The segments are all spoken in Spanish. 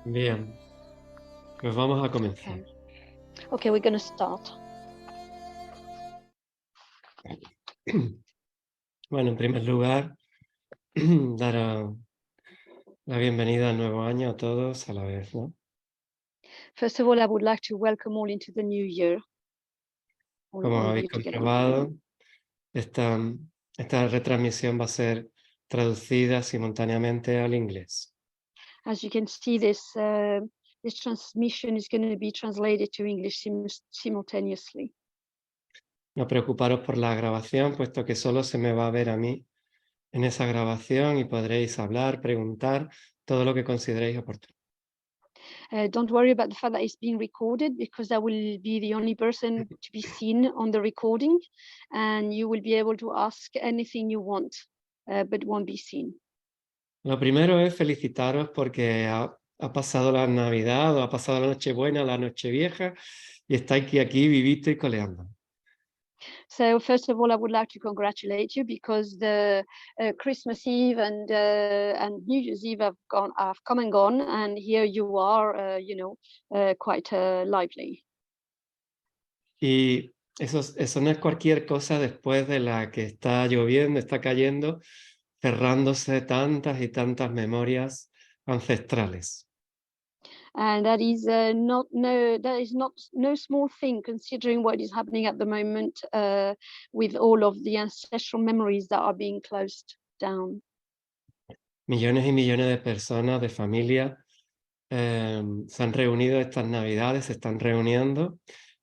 Bien, pues vamos a comenzar. Okay, we're going to start. Bueno, en primer lugar, dar la bienvenida al nuevo año a todos a la vez, ¿no? First of all, I would like to welcome all into the new year. Como All of habéis you together. comprobado, esta, esta retransmisión va a ser traducida simultáneamente al inglés. As you can see, this transmission is going to be translated to English simultaneously. No preocuparos por la grabación, puesto que solo se me va a ver a mí en esa grabación y podréis hablar, preguntar, todo lo que consideréis oportuno. Don't worry about the fact that it's being recorded, because I will be the only person to be seen on the recording, and you will be able to ask anything you want, but won't be seen. Lo primero es felicitaros porque ha pasado la Navidad o ha pasado la Nochebuena, la Nochevieja y estáis aquí vivito y coleando. So first of all, I would like to congratulate you, because the Christmas Eve and New Year's Eve have come and gone, and here you are, quite lively. Y eso no es cualquier cosa después de la que está lloviendo, está cayendo, cerrándose tantas y tantas memorias ancestrales. And that is not no small thing, considering what is happening at the moment with all of the ancestral memories that are being closed down. Millones y millones de personas, de familias, se han reunido estas Navidades, se están reuniendo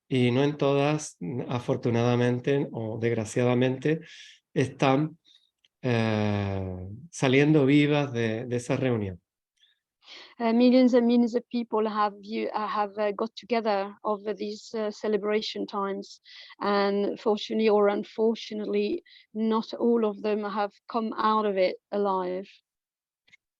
y no en todas, afortunadamente o desgraciadamente, están saliendo vivas de esa reunión. Millions and millions of people have got together over these celebration times, and fortunately or unfortunately, not all of them have come out of it alive.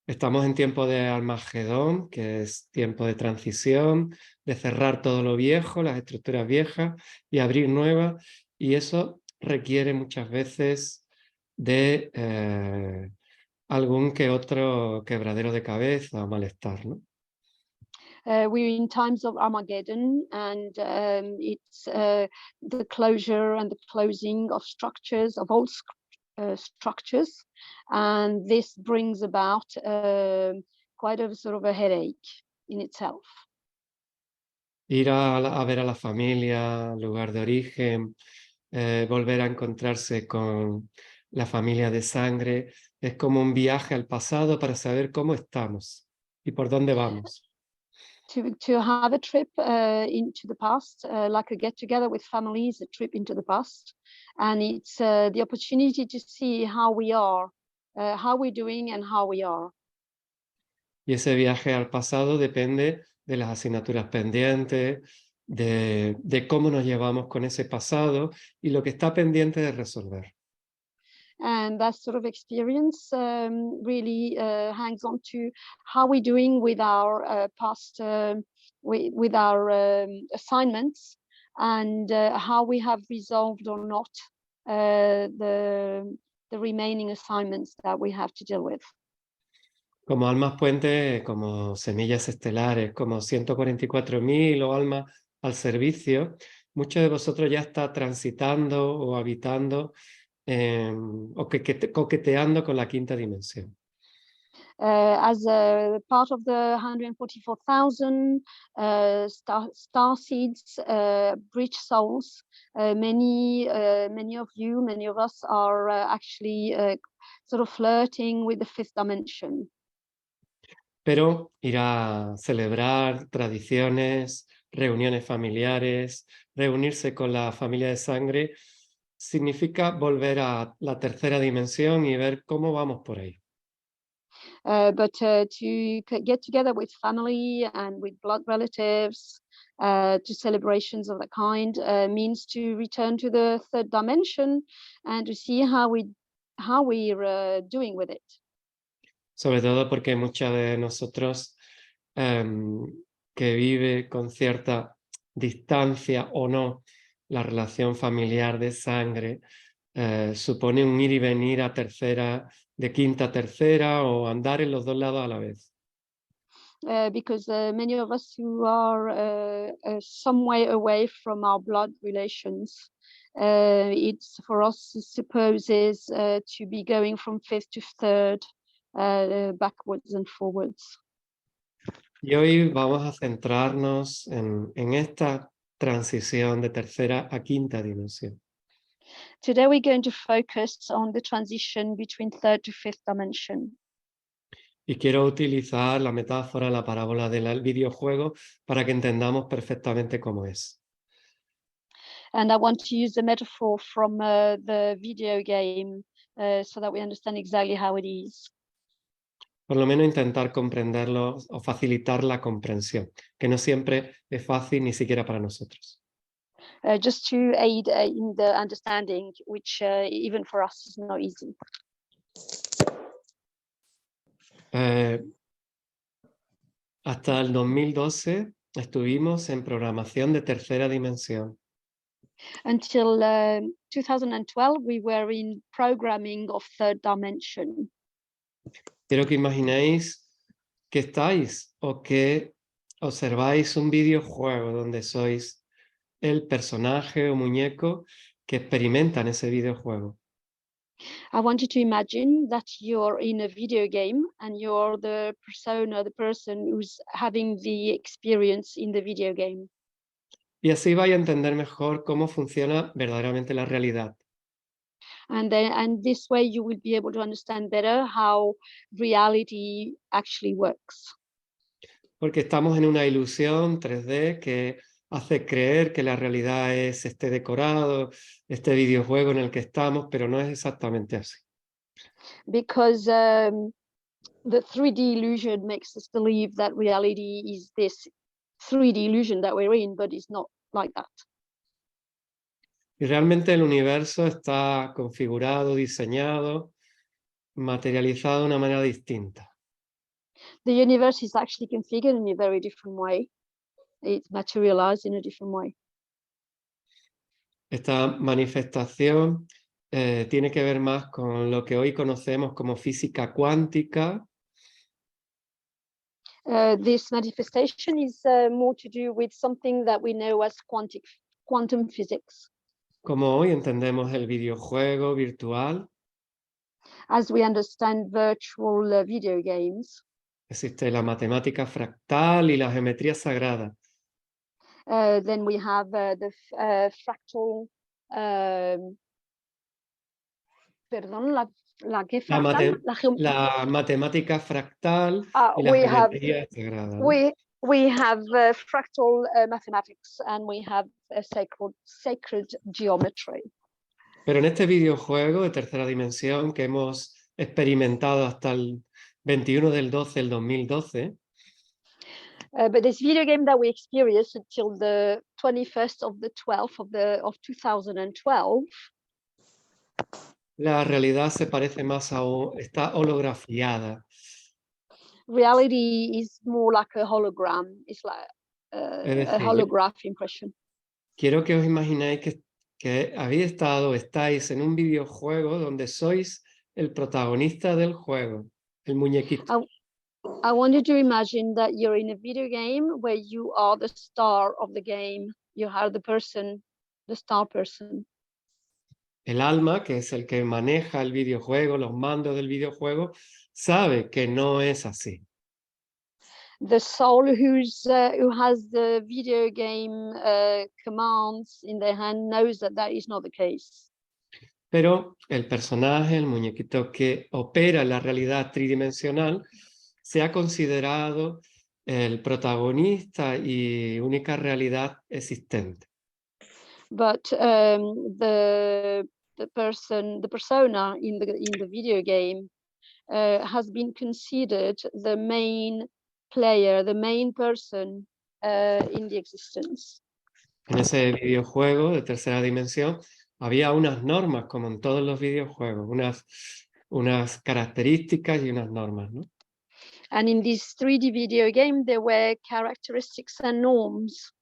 Estamos en tiempo de Armagedón, que es tiempo de transición, de cerrar todo lo viejo, las estructuras viejas y abrir nuevas, y eso requiere muchas veces de algún que otro quebradero de cabeza o malestar, ¿no? We're in times of Armageddon, and it's the closure and the closing of structures, of old structures, and this brings about quite a sort of a headache in itself. Ir a ver a la familia, lugar de origen, volver a encontrarse con la familia de sangre, es como un viaje al pasado para saber cómo estamos y por dónde vamos. To have a trip into the past, like a get together with families, a trip into the past, and it's the opportunity to see how we are, how we're doing, and how we are. Y ese viaje al pasado depende de las asignaturas pendientes, de cómo nos llevamos con ese pasado y lo que está pendiente de resolver. And that sort of experience really hangs on to how we're doing with our past, with our assignments, and how we have resolved or not the remaining assignments that we have to deal with. Como Almas Puente, como Semillas Estelares, como 144.000 o almas al servicio, muchos de vosotros ya está transitando o habitando o coqueteando con la quinta dimensión. As a part of the 144,000 star seeds, bridge souls, many of you, many of us are actually sort of flirting with the fifth dimension. Pero ir a celebrar tradiciones, reuniones familiares, reunirse con la familia de sangre, significa volver a la tercera dimensión y ver cómo vamos por ahí. But to get together with family and with blood relatives, to celebrations of that kind, means to return to the third dimension and to see how we're doing with it. Sobre todo porque muchos de nosotros que vive con cierta distancia o no la relación familiar de sangre, supone un ir y venir a tercera, de quinta a tercera, o andar en los dos lados a la vez. because many of us who are some way away from our blood relations, it's for us supposes to be going from fifth to third, backwards and forwards. Y hoy vamos a centrarnos en esta transición de tercera a quinta dimensión. Today we're going to focus on the transition between third to fifth dimension. Y quiero utilizar la metáfora, la parábola del videojuego para que entendamos perfectamente cómo es. And I want to use the metaphor from the video game so that we understand exactly how it is. Por lo menos intentar comprenderlo o facilitar la comprensión, que no siempre es fácil ni siquiera para nosotros. Just to aid in the understanding, which even for us is not easy. Hasta el 2012 estuvimos en programación de tercera dimensión. Until 2012, we were in programming of third dimension. Quiero que imaginéis que estáis o que observáis un videojuego donde sois el personaje o muñeco que experimentan ese videojuego. I want you to imagine that you're in a video game and you're the persona, the person who's having the experience in the video game. Y así vais a entender mejor cómo funciona verdaderamente la realidad. And this way you will be able to understand better how reality actually works. Porque estamos en una ilusión 3D que hace creer que la realidad es este decorado, este videojuego en el que estamos, pero no es exactamente así. Because the 3D illusion makes us believe that reality is this 3D illusion that we're in, but it's not like that. Y realmente el universo está configurado, diseñado, materializado de una manera distinta. The universe is actually configured in a very different way. It's materialized in a different way. Esta manifestación tiene que ver más con lo que hoy conocemos como física cuántica. This manifestation is more to do with something that we know as quantum physics. Como hoy entendemos el videojuego virtual. As we understand virtual video games. Existe la matemática fractal y la geometría sagrada. Then we have the fractal. Perdón, la que fractal? La matemática fractal y la geometría sagrada. We have fractal mathematics and we have sacred geometry. Pero en este videojuego de tercera dimensión que hemos experimentado hasta el 21 del 12 del 2012, but this video game that we experienced until the 21st of the 12th of 2012, la realidad se parece más a está holografiada. Reality is more like a hologram. It's like a holograph impression. Quiero que os imaginéis que habéis estado, estáis en un videojuego donde sois el protagonista del juego, el muñequito. I want you to imagine that you're in a video game where you are the star of the game. You are the person, the star person. El alma, que es el que maneja el videojuego, los mandos del videojuego, sabe que no es así. The soul who has the video game commands in their hand knows that that is not the case. Pero el personaje, el muñequito que opera en la realidad tridimensional, se ha considerado el protagonista y única realidad existente. But the persona in the video game has been considered the main player, the main person in the existence. En ese videojuego de tercera dimensión había unas normas, como en todos los videojuegos, unas características y unas normas, ¿no? And in this 3D video game, there were characteristics and norms.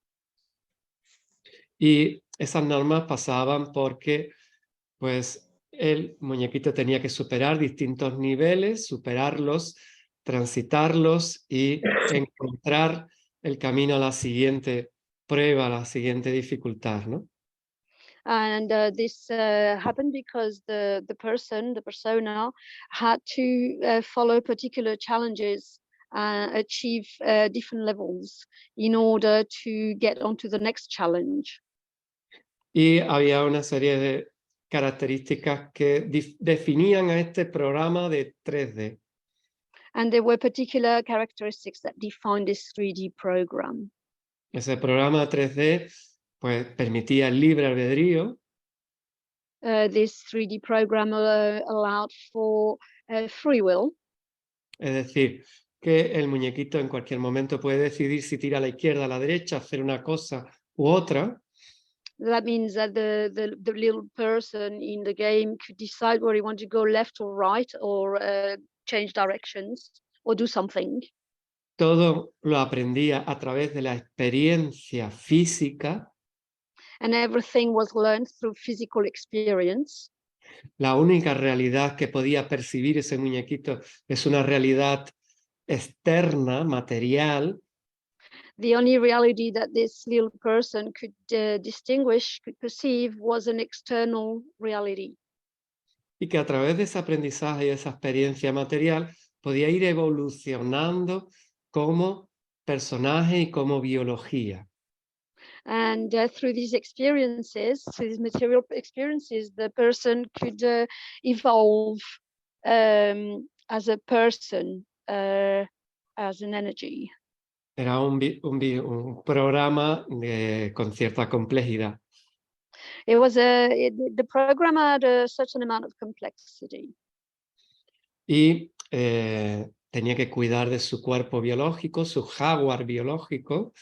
Y esas normas pasaban porque, pues, el muñequito tenía que superar distintos niveles, superarlos transitarlos y encontrar el camino a la siguiente prueba, a la siguiente dificultad, ¿no? And this happened because the persona, had to follow particular challenges, achieve different levels in order to get onto the next challenge. Y había una serie de características que definían a este programa de 3D. And there were particular characteristics that defined this 3D program. Ese programa 3D pues, permitía el libre albedrío, This 3D program allowed for free will. es decir, que el muñequito en cualquier momento puede decidir si tira a la izquierda, a la derecha, hacer una cosa u otra. That means that the little person in the game could decide where he wanted to go, left or right, or change directions or do something. Todo lo aprendía a través de la experiencia física. And everything was learned through physical experience. La única realidad que podía percibir ese muñequito es una realidad externa, material, The only reality that this little person could distinguish, could perceive, was an external reality. y que a través de ese aprendizaje y esa experiencia material podía ir evolucionando como personaje y como biología. And through these experiences, through these material experiences, the person could evolve as a person, as an energy. Era un programa con cierta complejidad. It was the program had a certain amount of complexity. Y tenía que cuidar de su cuerpo biológico, su jaguar biológico,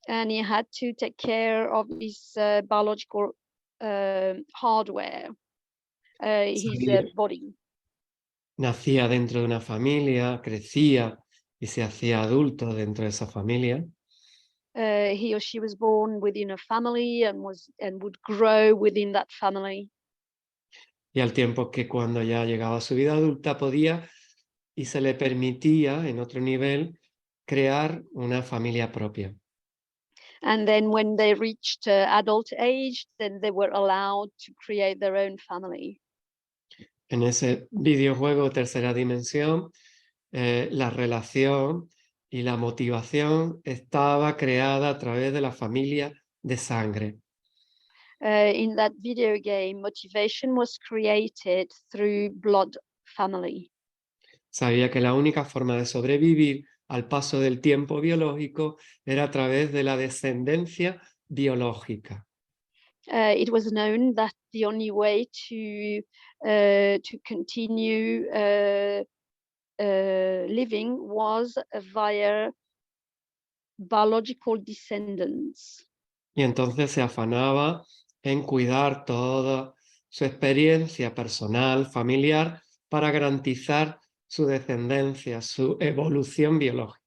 And he had to take care of his biological hardware, his sabía- body. nacía dentro de una familia, crecía y se hacía adulto dentro de esa familia. He or she was born within a family and would grow within that family. Y al tiempo que cuando ya llegaba a su vida adulta podía y se le permitía en otro nivel crear una familia propia. And then when they reached adult age, then they were allowed to create their own family. En ese videojuego tercera dimensión, la relación y la motivación estaba creada a través de la familia de sangre. In that video game, motivation was created through blood family. Sabía que la única forma de sobrevivir al paso del tiempo biológico era a través de la descendencia biológica. It was known that the only way to continue living was via biological descendants. Y entonces se afanaba en cuidar toda su experiencia personal, familiar, para garantizar su descendencia, su evolución biológica.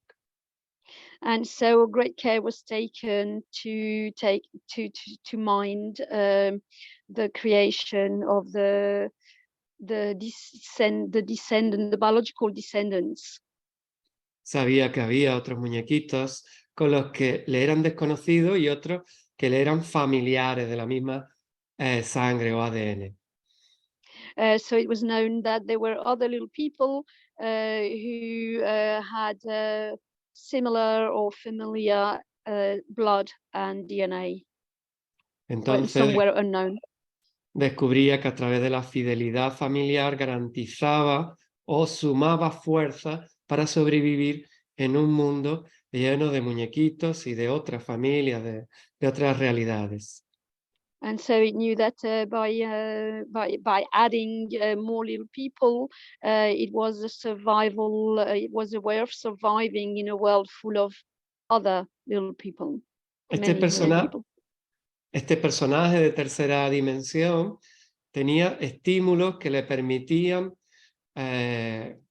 And so great care was taken to mind the creation of the biological descendants. Sabía que había otros muñequitos con los que le eran desconocidos y otros que le eran familiares de la misma sangre o ADN. So it was known that there were other little people who had similar or familiar blood and DNA, but some Entonces were unknown. descubría que a través de la fidelidad familiar garantizaba o sumaba fuerza para sobrevivir en un mundo lleno de muñequitos y de otras familias, de otras realidades. And so it knew that by adding more little people, it was a survival. It was a way of surviving in a world full of other little people, Este, many little people. este personaje de tercera dimensión tenía estímulos que le permitían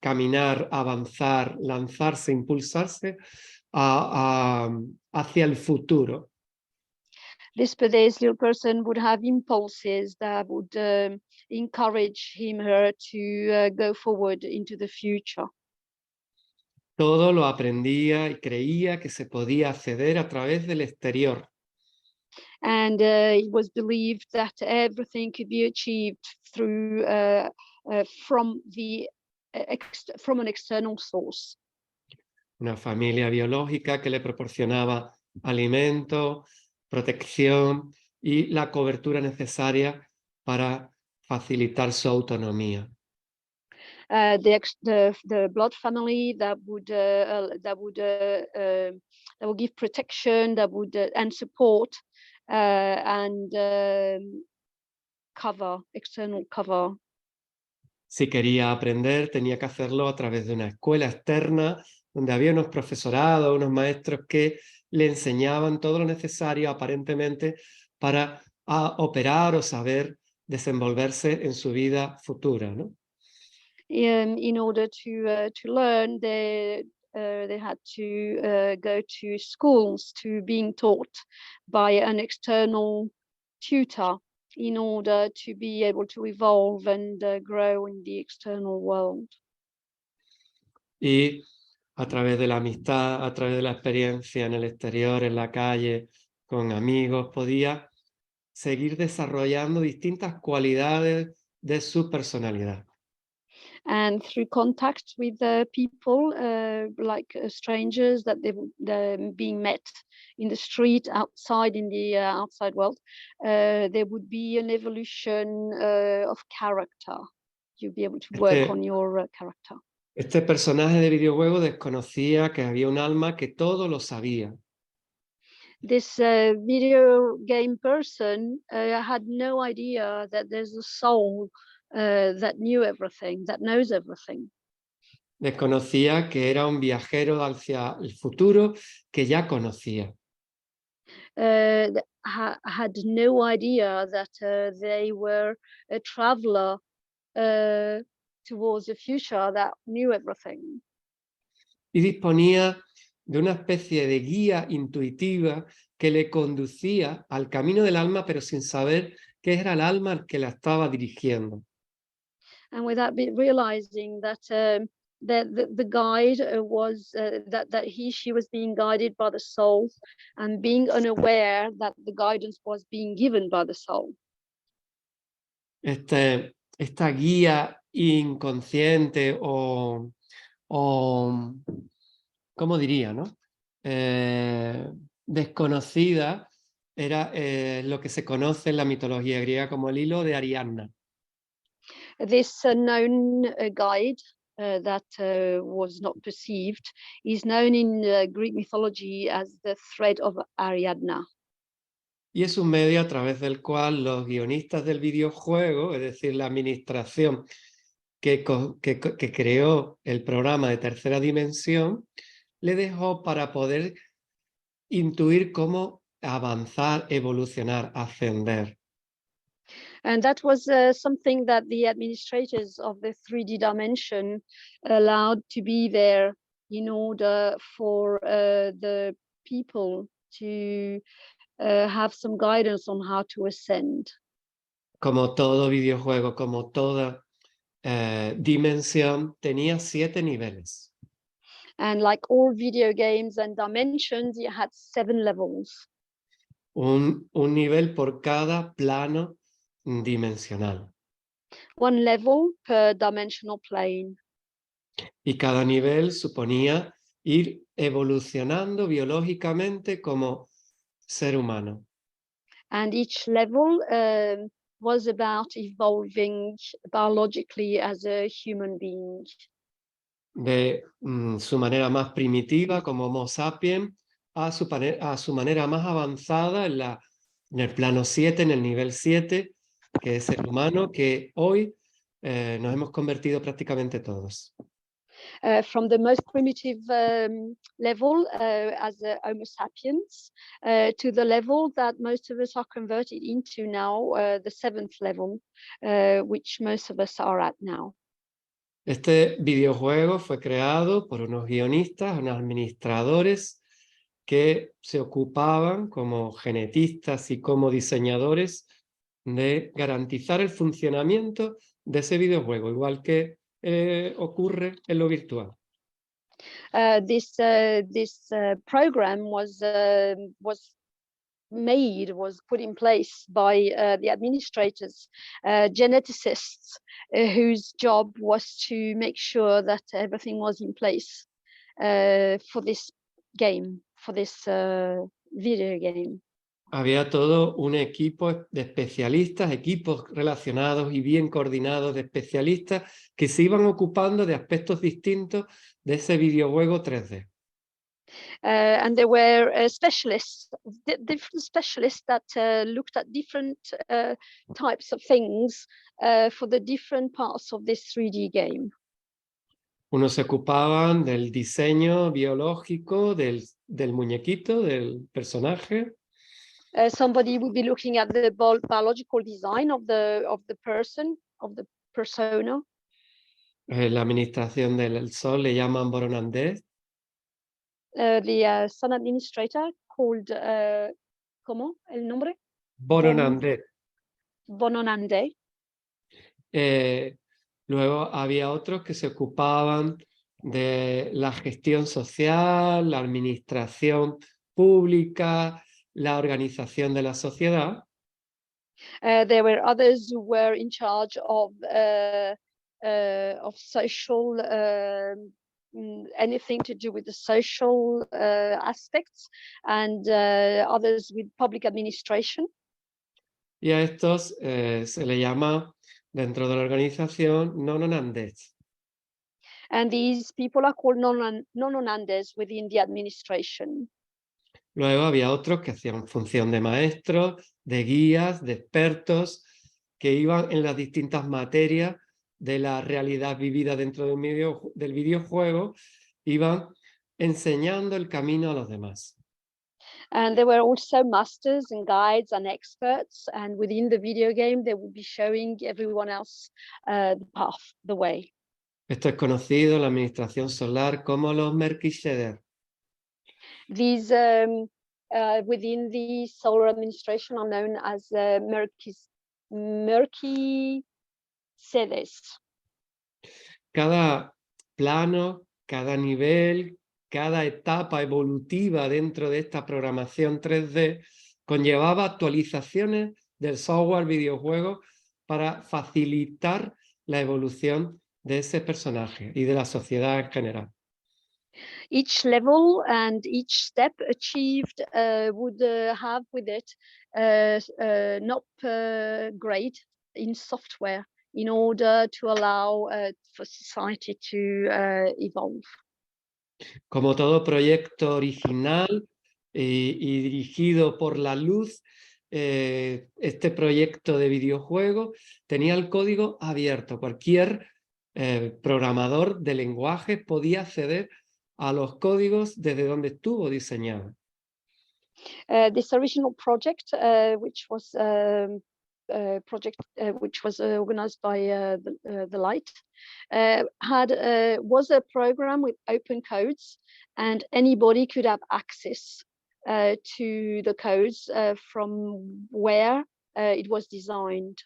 caminar, avanzar, lanzarse, impulsarse hacia el futuro. This today's little person would have impulses that would encourage him, her to go forward into the future. todo lo aprendía y creía que se podía acceder a través del exterior. And it was believed that everything could be achieved through from from an external source. Una familia biológica que le proporcionaba alimento, protección y la cobertura necesaria para facilitar su autonomía. The blood family that would give protection, that would and support and cover, external cover. Si quería aprender, tenía que hacerlo a través de una escuela externa, donde había unos profesorados, unos maestros que le enseñaban todo lo necesario aparentemente para operar o saber desenvolverse en su vida futura, ¿no? In order to learn, they had to go to schools to being taught by an external tutor in order to be able to evolve and grow in the external world. Y a través de la amistad, a través de la experiencia en el exterior, en la calle, con amigos, podía seguir desarrollando distintas cualidades de su personalidad. And through contact with people like strangers that they're being met in the street, outside in the outside world, there would be an evolution of character. You'd be able to work on your character. Este personaje de videojuego desconocía que había un alma que todo lo sabía. This video game person had no idea that there's a soul that knew everything, that knows everything. Desconocía que era un viajero hacia el futuro que ya conocía. Had no idea that they were a traveler towards the future that knew everything. Y disponía de una especie de guía intuitiva que le conducía al camino del alma, pero sin saber que era el alma el que la estaba dirigiendo. And without realizing that the guide was that she was being guided by the soul, and being unaware that the guidance was being given by the soul. Esta guía inconsciente ¿cómo diría, no? Desconocida era lo que se conoce en la mitología griega como el hilo de Ariadna. This known guide that was not perceived is known in Greek mythology as the thread of Ariadna. Y es un medio a través del cual los guionistas del videojuego, es decir, la administración que creó el programa de tercera dimensión, le dejó para poder intuir cómo avanzar, evolucionar, ascender. And that was something that the administrators of the 3D dimension allowed to be there in order for the people to have some guidance on how to ascend. Como todo videojuego, como toda dimensión, tenía 7 niveles. And like all video games and dimensions, you had 7 levels. Un nivel por cada plano dimensional. One level per dimensional plane. Y cada nivel suponía ir evolucionando biológicamente como ser humano. And each level was about evolving biologically as a human being. De su manera más primitiva como Homo sapiens a su manera más avanzada en el plano 7, en el nivel 7, que es el humano, que hoy nos hemos convertido prácticamente todos. From the most primitive level as Homo sapiens to the level that most of us are converted into now, the 7th level, which most of us are at now. Este videojuego fue creado por unos guionistas, unos administradores que se ocupaban como genetistas y como diseñadores de garantizar el funcionamiento de ese videojuego, igual que ocurre en lo virtual. This program was put in place by the administrators, geneticists, whose job was to make sure that everything was in place for this game, for this video game. Había todo un equipo de especialistas, equipos relacionados y bien coordinados de especialistas que se iban ocupando de aspectos distintos de ese videojuego 3D. And there were specialists, different specialists that looked at different types of things for the different parts of this 3D game. Unos se ocupaban del diseño biológico del muñequito, del personaje. Somebody would be looking at the biological design of the person, of the persona. La administración del sol le llaman boronandés. The sun administrator called ¿cómo? El nombre? Boronandés. Bononande. Luego había otros que se ocupaban de la gestión social, la administración pública, la organización de la sociedad. There were others who were in charge of social, anything to do with the social aspects, and others with public administration. Y a estos se le llama dentro de la organización nononandés. And these people are called nononandes within the administration. Luego había otros que hacían función de maestros, de guías, de expertos, que iban en las distintas materias de la realidad vivida dentro del videojuego, iban enseñando el camino a los demás. And there were also masters and guides and experts, and within the video game they would be showing everyone else the path, the way. Esto es conocido en la administración solar como los Melquisedec. These within the solar administration are known as Melquisedecs. Cada plano, cada nivel, cada etapa evolutiva dentro de esta programación 3D conllevaba actualizaciones del software videojuego para facilitar la evolución de ese personaje y de la sociedad en general. Each level and each step achieved would have with it an upgrade in software in order to allow for society to evolve. Como todo proyecto original y dirigido por la luz, este proyecto de videojuego tenía el código abierto. Cualquier programador de lenguaje podía acceder a los códigos desde donde estuvo diseñado. This original project, which was organized by the Light, was a program with open codes, and anybody could have access to the codes from where it was designed.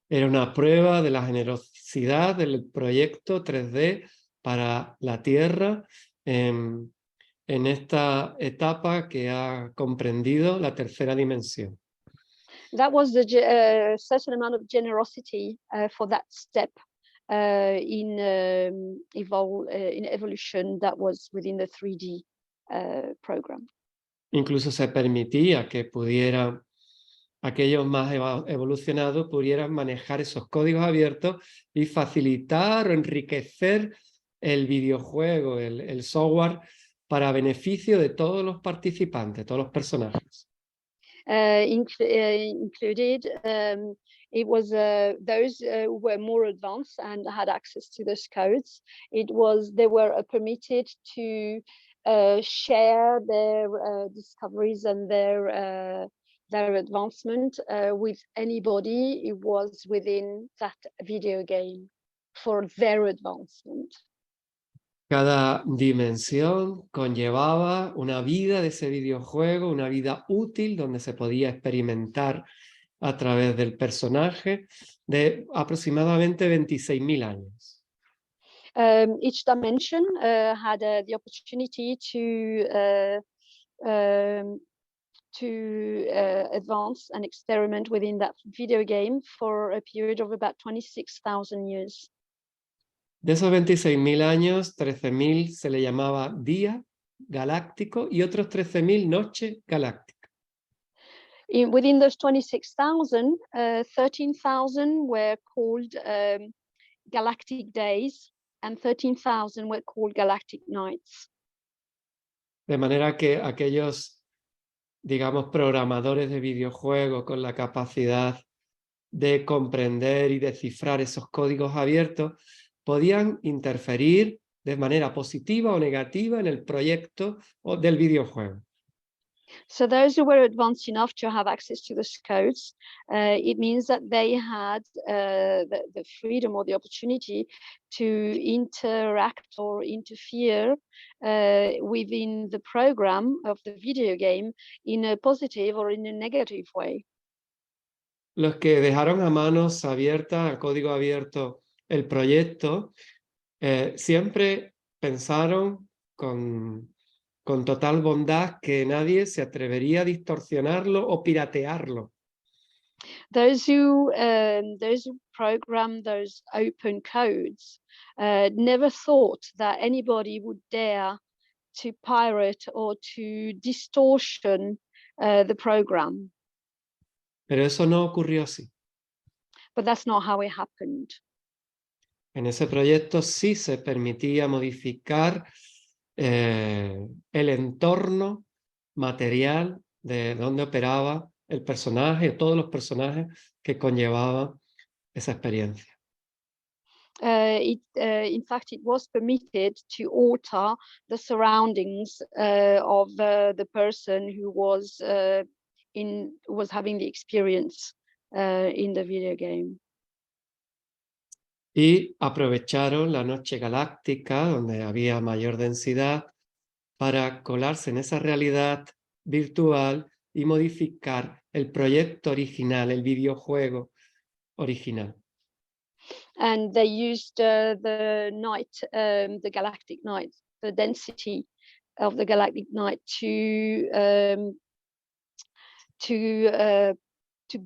Era una prueba de la generosidad del proyecto 3D para la Tierra en esta etapa que ha comprendido la tercera dimensión. That was the certain amount of generosity for that step in evolution that was within the 3D program. Incluso se permitía que aquellos más evolucionados pudieran manejar esos códigos abiertos y facilitar o enriquecer el videojuego, el software, para beneficio de todos los participantes, todos los personajes. Included, it was those who were more advanced and had access to those codes. They were permitted to share their discoveries and their advancement with anybody who was within that video game for their advancement. Cada dimensión conllevaba una vida de ese videojuego, una vida útil donde se podía experimentar a través del personaje de aproximadamente 26.000 años. Each dimension had the opportunity to advance and experiment within that video game for a period of about 26,000 years. De esos 26.000 años, 13.000 se le llamaba día galáctico y otros 13.000 noche galáctica. Within those 26,000, 13,000 were called galactic days and 13,000 were called galactic nights. De manera que aquellos, digamos, programadores de videojuegos con la capacidad de comprender y descifrar esos códigos abiertos podían interferir de manera positiva o negativa en el proyecto del videojuego. So those who were advanced enough to have access to those codes, it means that they had the freedom or the opportunity to interact or interfere within the program of the video game in a positive or in a negative way. Los que dejaron a manos abiertas, a código abierto, el proyecto, siempre pensaron con total bondad que nadie se atrevería a distorsionarlo o piratearlo. Those who program those open codes never thought that anybody would dare to pirate or to distortion the program. Pero eso no ocurrió así. But that's not how it happened. En ese proyecto sí se permitía modificar el entorno material de donde operaba el personaje, todos los personajes que conllevaba esa experiencia. In fact, it was permitted to alter the surroundings of the person who was having the experience in the video game. Y aprovecharon la noche galáctica, donde había mayor densidad, para colarse en esa realidad virtual y modificar el proyecto original, el videojuego original. And they used the night, the galactic night, the density of the galactic night to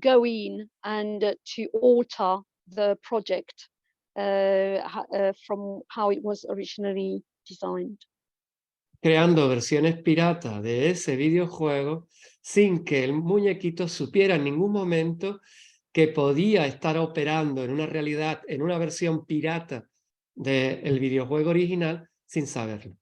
go in and to alter the project from how it was originally designed. Creando versiones piratas de ese videojuego sin que el muñequito supiera en ningún momento que podía estar operando en una realidad, en una versión pirata del videojuego original sin saberlo.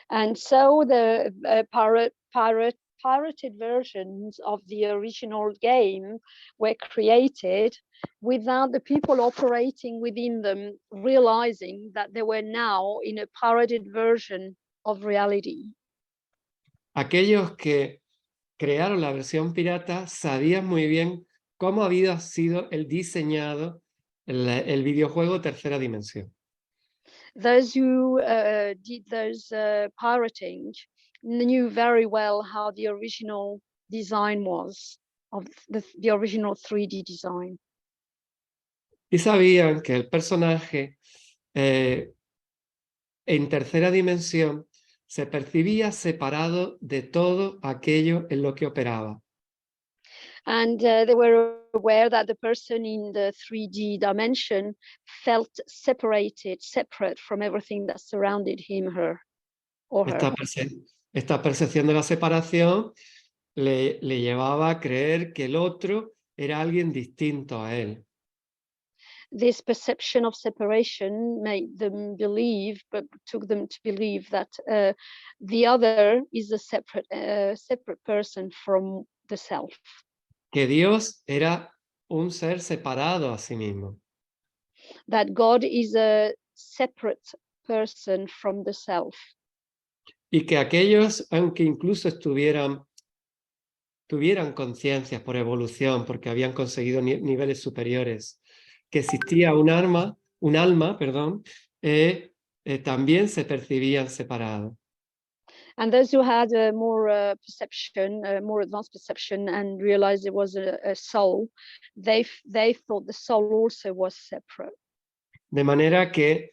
And so the pirated versions of the original game were created without the people operating within them realizing that they were now in a pirated version of reality. Aquellos que crearon la versión pirata sabían muy bien cómo había sido el diseñado el videojuego Tercera Dimensión. Those who did those pirating knew very well how the original design was, of the original 3D design. Y sabían que el personaje en tercera dimensión se percibía separado de todo aquello en lo que operaba. And they were aware that the person in the 3D dimension felt separate from everything that surrounded him, her, or her. Esta percepción de la separación le llevaba a creer que el otro era alguien distinto a él. This perception of separation made them believe, but took them to believe that the other is a separate person from the self. Que Dios era un ser separado a sí mismo. That God is a separate person from the self. Y que aquellos, aunque incluso tuvieran conciencias por evolución, porque habían conseguido niveles superiores, que existía un alma, también se percibían separados. And those who had a more perception, more advanced perception, and realized it was a soul, they thought the soul also was separate. De manera que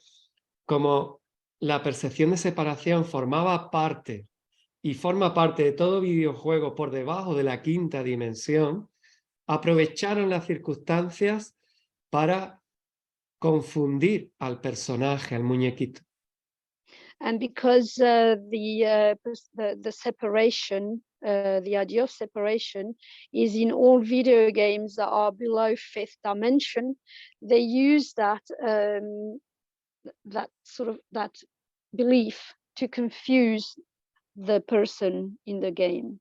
como la percepción de separación formaba parte y forma parte de todo videojuego por debajo de la quinta dimensión, aprovecharon las circunstancias para confundir al personaje, al muñequito. And because the separation, the idea of separation is in all video games that are below fifth dimension, they use that that belief to confuse the person in the game.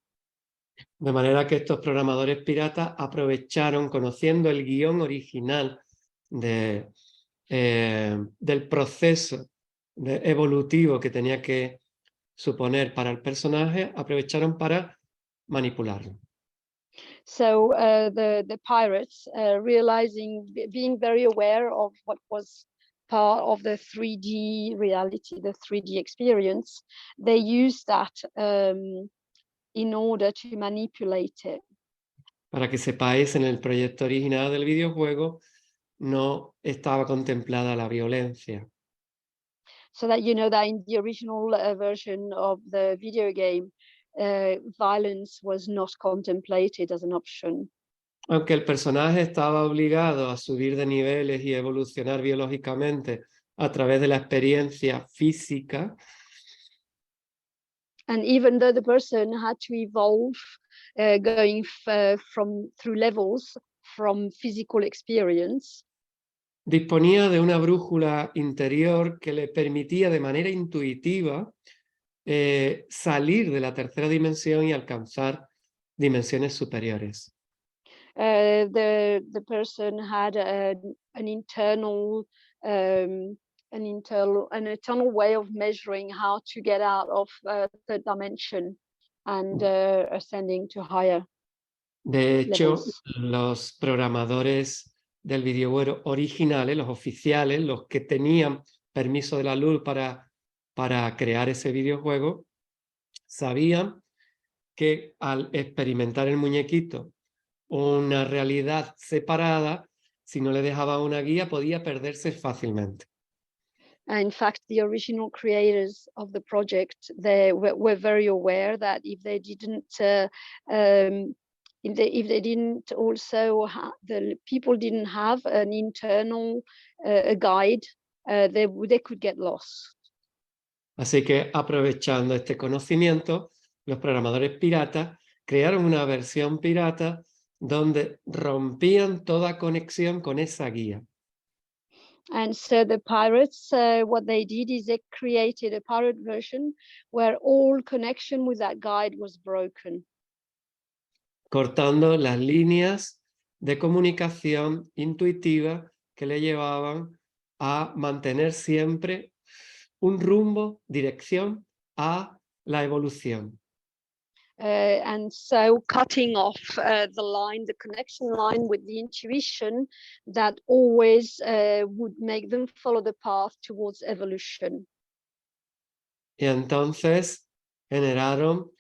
De manera que estos programadores piratas aprovecharon, conociendo el guión original del proceso evolutivo que tenía que suponer para el personaje, aprovecharon para manipularlo. So the pirates, being very aware of what was part of the 3D reality, the 3D experience, they used that in order to manipulate it. Para que sepáis, en el proyecto original del videojuego no estaba contemplada la violencia. So that you know that in the original version of the video game, violence was not contemplated as an option. Aunque el personaje estaba obligado a subir de niveles y evolucionar biológicamente a través de la experiencia física, And even though the person had to evolve, going through levels from physical experience, disponía de una brújula interior que le permitía de manera intuitiva salir de la tercera dimensión y alcanzar dimensiones superiores. the person had an internal way of measuring how to get out of third dimension and ascending to higher De hecho, levels. los programadores del videojuego originales, los oficiales, los que tenían permiso de la luz para crear ese videojuego, sabían que al experimentar el muñequito una realidad separada, si no le dejaba una guía, podía perderse fácilmente. In fact, the original creators of the project, they were very aware that if they didn't if they didn't also the people didn't have an internal a guide, they could get lost. Así que, aprovechando este conocimiento, los programadores piratas crearon una versión pirata donde rompían toda conexión con esa guía. And so the pirates, what they did is they created a pirate version where all connection with that guide was broken. Cortando las líneas de comunicación intuitiva que le llevaban a mantener siempre un rumbo, dirección a la evolución. And so cutting off the connection line with the intuition that always would make them follow the path towards evolution. Y entonces generaron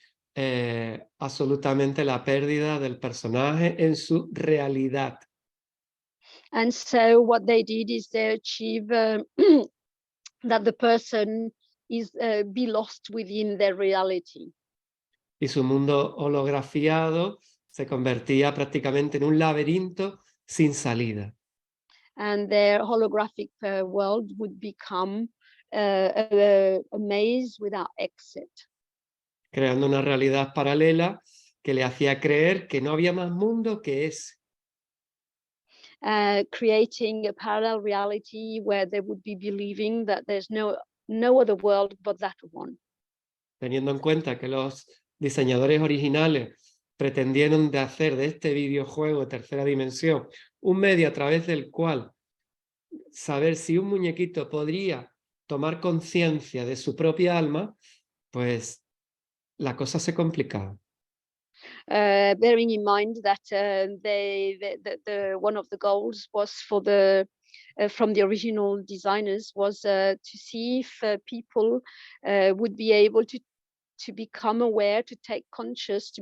absolutamente la pérdida del personaje en su realidad. And so what they did is they achieve that the person is be lost within their reality. Y su mundo holografiado se convertía prácticamente en un laberinto sin salida. And their holographic world would become a maze without exit. Creando una realidad paralela que le hacía creer que no había más mundo que ese. Creating a parallel reality where they would be believing that there's no other world but that one. Teniendo en cuenta que los diseñadores originales pretendieron de hacer de este videojuego de tercera dimensión un medio a través del cual saber si un muñequito podría tomar conciencia de su propia alma, pues la cosa se complicaba. Bearing in mind that one of the goals was for the from the original designers was to see if people would be able to become aware, to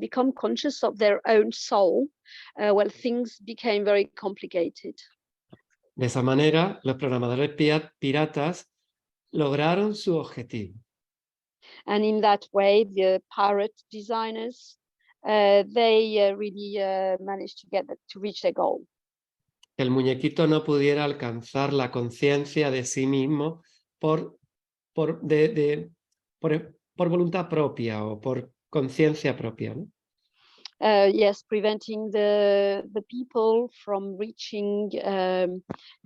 become conscious of their own soul, well, things became very complicated. De esa manera, los programadores piratas lograron su objetivo. And in that way, the pirate designers, they really managed to reach their goal. El muñequito no pudiera alcanzar la conciencia de sí mismo por, por voluntad propia o por conciencia propia, ¿no? Yes, preventing the people from reaching,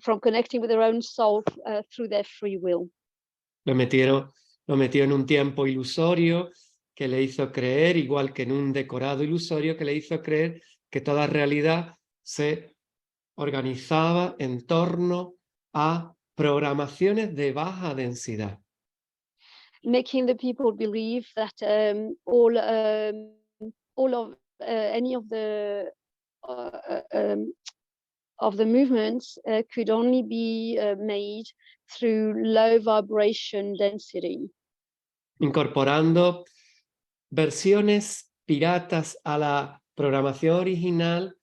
from connecting with their own soul through their free will. Lo metió en un tiempo ilusorio que le hizo creer, igual que en un decorado ilusorio que le hizo creer que toda realidad se organizaba en torno a programaciones de baja densidad. Making the people believe that all of any of the movements could only be made through low vibration density. Incorporando versiones piratas a la programación original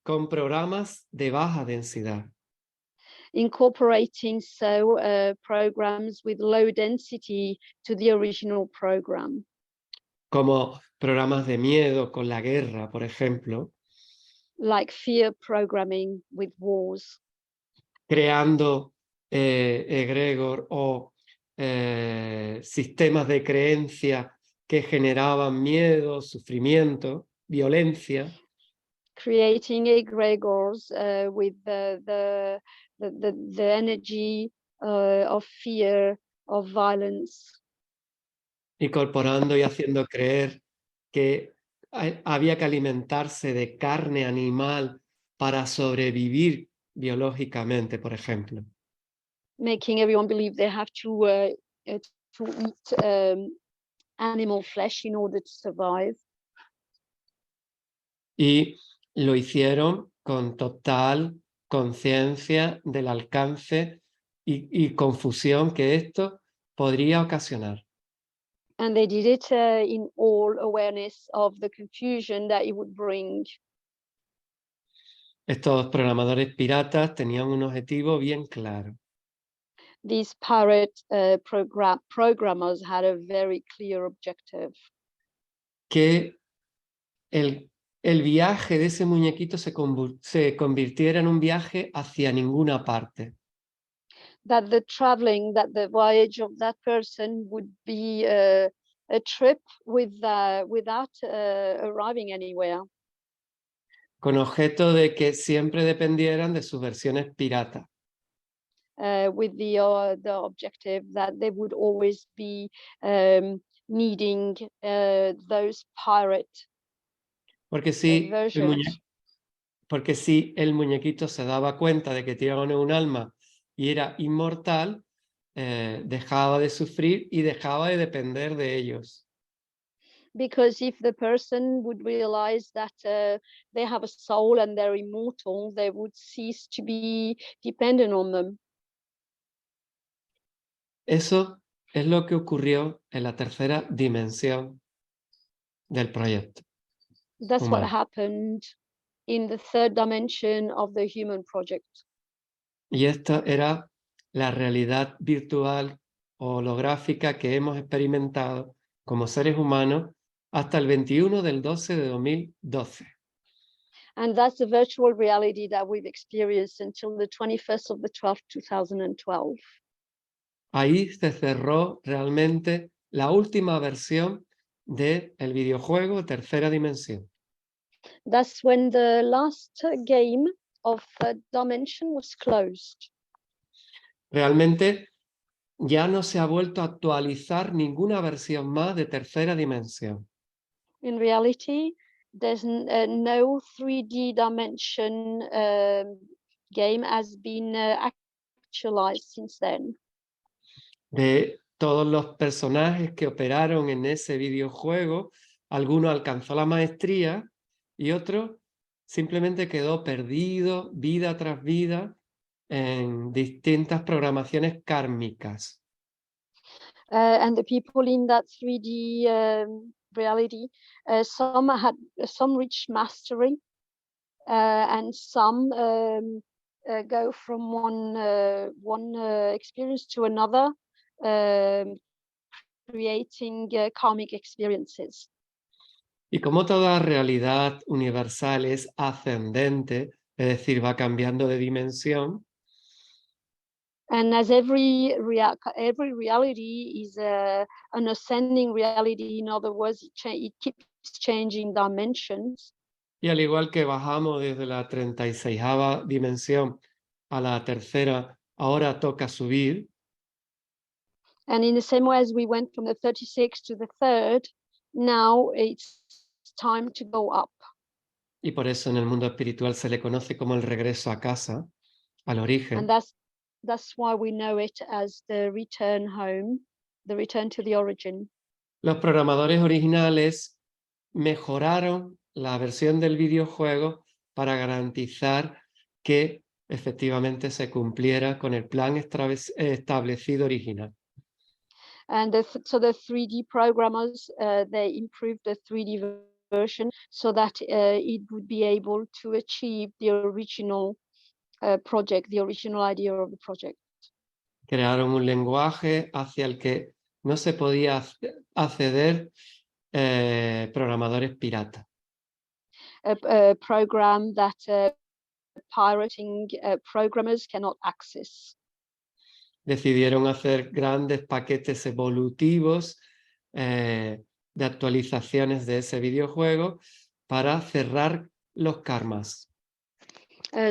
con programas de baja densidad. Incorporating programs with low density to the original program. Como programas de miedo con la guerra, por ejemplo. Like fear programming with wars. Creando egregor o sistemas de creencia que generaban miedo, sufrimiento, violencia. Creating egregors with the energy of fear, of violence. Incorporando y haciendo creer que había que alimentarse de carne animal para sobrevivir biológicamente, por ejemplo. Making everyone believe they have to eat animal flesh in order to survive. Y lo hicieron con total conciencia del alcance y confusión que esto podría ocasionar. And they did it in all awareness of the confusion that it would bring. Estos programadores piratas tenían un objetivo bien claro. These pirate programmers had a very clear objective. Que el viaje de ese muñequito se convirtiera en un viaje hacia ninguna parte. That the voyage of that person would be a trip without arriving anywhere. Con objeto de que siempre dependieran de sus versiones piratas. With the objective that they would always be needing those pirate Porque si versions. Porque si el muñequito se daba cuenta de que tenía un alma y era inmortal, dejaba de sufrir y dejaba de depender de ellos. Because if the person would realize that they have a soul and they're immortal, they would cease to be dependent on them. Eso es lo que ocurrió en la tercera dimensión del proyecto That's what humano. happened in the third dimension of the human project. Y esta era la realidad virtual o holográfica que hemos experimentado como seres humanos hasta el 21 del 12 de 2012. And that's the virtual reality that we've experienced until the 21st of the 12th, 2012. Ahí se cerró realmente la última versión del videojuego Tercera Dimensión. That's when the last game of Third Dimension was closed. Realmente ya no se ha vuelto a actualizar ninguna versión más de Tercera Dimensión. In reality, there's no 3D dimension game has been actualized since then. De todos los personajes que operaron en ese videojuego, alguno alcanzó la maestría y otro simplemente quedó perdido vida tras vida en distintas programaciones kármicas. And the people in that 3D reality, some reach mastery, and some go from one experience to another, um, creating karmic experiences. Y como toda realidad universal es ascendente, es decir, va cambiando de dimensión, And as every reality is an ascending reality, in other words, it keeps changing dimensions. y al igual que bajamos desde la 36ª dimensión a la tercera, ahora toca subir, And in the same way as we went from the 36 to the third, now it's time to go up. y por eso en el mundo espiritual se le conoce como el regreso a casa, al origen. And that's why we know it as the return home, the return to the origin. Los programadores originales mejoraron la versión del videojuego para garantizar que efectivamente se cumpliera con el plan establecido original. And so the 3D programmers, they improved the 3D version so that it would be able to achieve the original project, the original idea of the project. Crearon un lenguaje hacia el que no se podía acceder programadores piratas. A program that pirating programmers cannot access. Decidieron hacer grandes paquetes evolutivos de actualizaciones de ese videojuego para cerrar los karmas.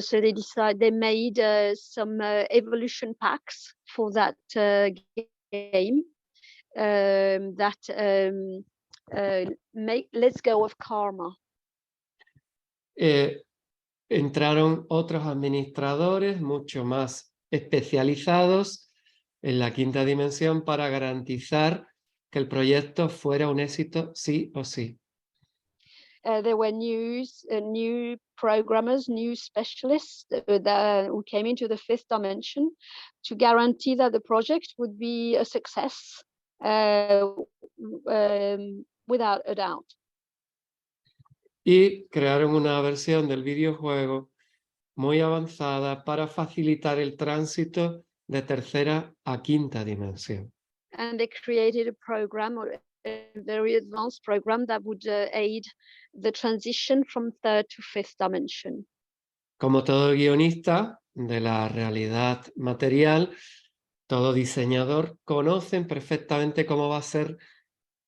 So they made some evolution packs for that game that let's go of karma. Entraron otros administradores mucho más especializados en la quinta dimensión para garantizar que el proyecto fuera un éxito sí o sí. There were new programmers, new specialists who came into the fifth dimension to guarantee that the project would be a success without a doubt. Y crearon una versión del videojuego muy avanzada para facilitar el tránsito de tercera a quinta dimensión. And they created a program, or a very advanced program, that would aid the transition from third to fifth dimension. Como todo guionista de la realidad material, todo diseñador conocen perfectamente cómo va a ser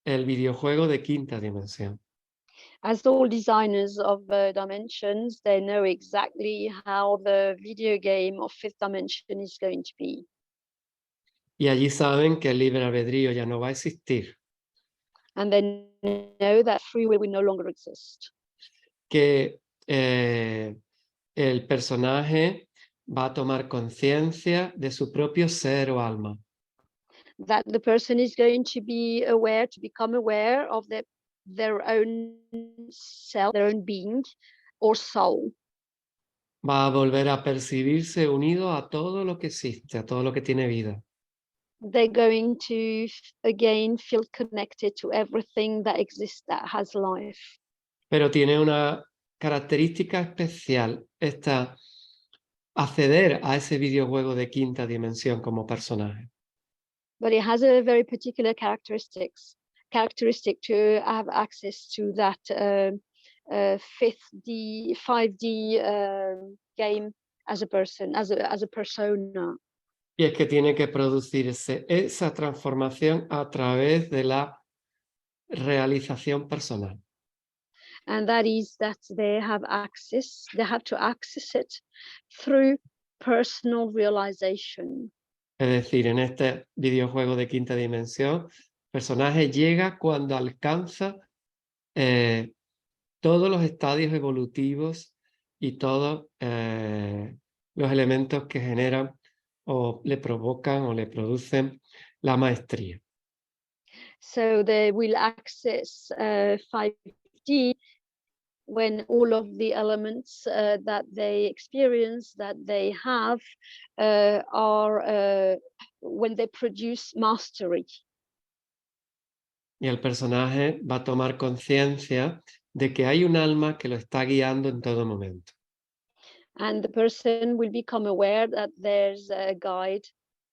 el videojuego de quinta dimensión. As all designers of dimensions, they know exactly how the video game of fifth dimension is going to be. Y allí saben que el libre albedrío ya no va a existir, And they know that free will no longer exist. que el personaje va a tomar conciencia de su propio ser o alma. That the person is going to be aware, to become aware of their own self, their own being or soul. Va a volver a percibirse unido a todo lo que existe, a todo lo que tiene vida. They're going to again feel connected to everything that exists, that has life. Pero tiene una característica especial, esta acceder a ese videojuego de quinta dimensión como personaje. But it has a very particular characteristic to have access to that 5D game as a person, as a persona. Y es que tiene que producirse esa transformación a través de la realización personal. And that is that they have to access it through personal realization. Es decir, en este videojuego de quinta dimensión, el personaje llega cuando alcanza todos los estadios evolutivos y todos los elementos que generan o le provocan o le producen la maestría. So they will access 5D when all of the elements that they experience, that they have, are when they produce mastery. Y el personaje va a tomar conciencia de que hay un alma que lo está guiando en todo momento. And the person will become aware that there's a guide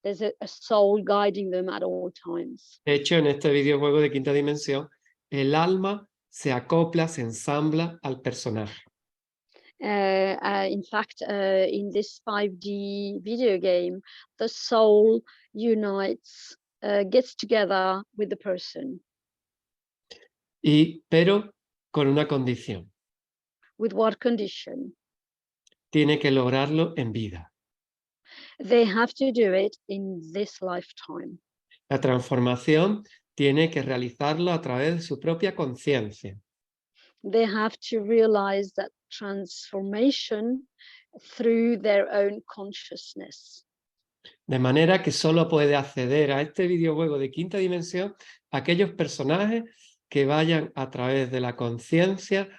there's a soul guiding them at all times. De hecho, en este videojuego de quinta dimensión, el alma se acopla, se ensambla al personaje. In fact, in this 5D video game, the soul unites, gets together with the person. Pero con una condición. With what condition? Tiene que lograrlo en vida. They have to do it in this lifetime. La transformación tiene que realizarlo a través de su propia conciencia. They have to realize that transformation through their own consciousness. De manera que solo puede acceder a este videojuego de quinta dimensión aquellos personajes que vayan a través de la conciencia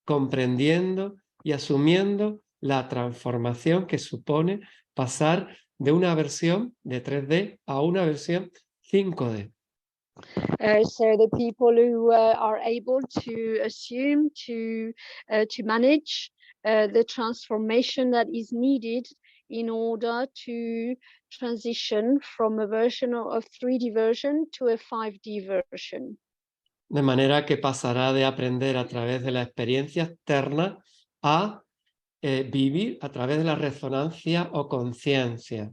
comprendiendo y asumiendo la transformación que supone pasar de una versión de 3D a una versión 5D. So the people who are able to assume to manage the transformation that is needed in order to transition from a version of 3D version to a 5D version. De manera que pasará de aprender a través de la experiencia externa a vivir a través de la resonancia o conciencia.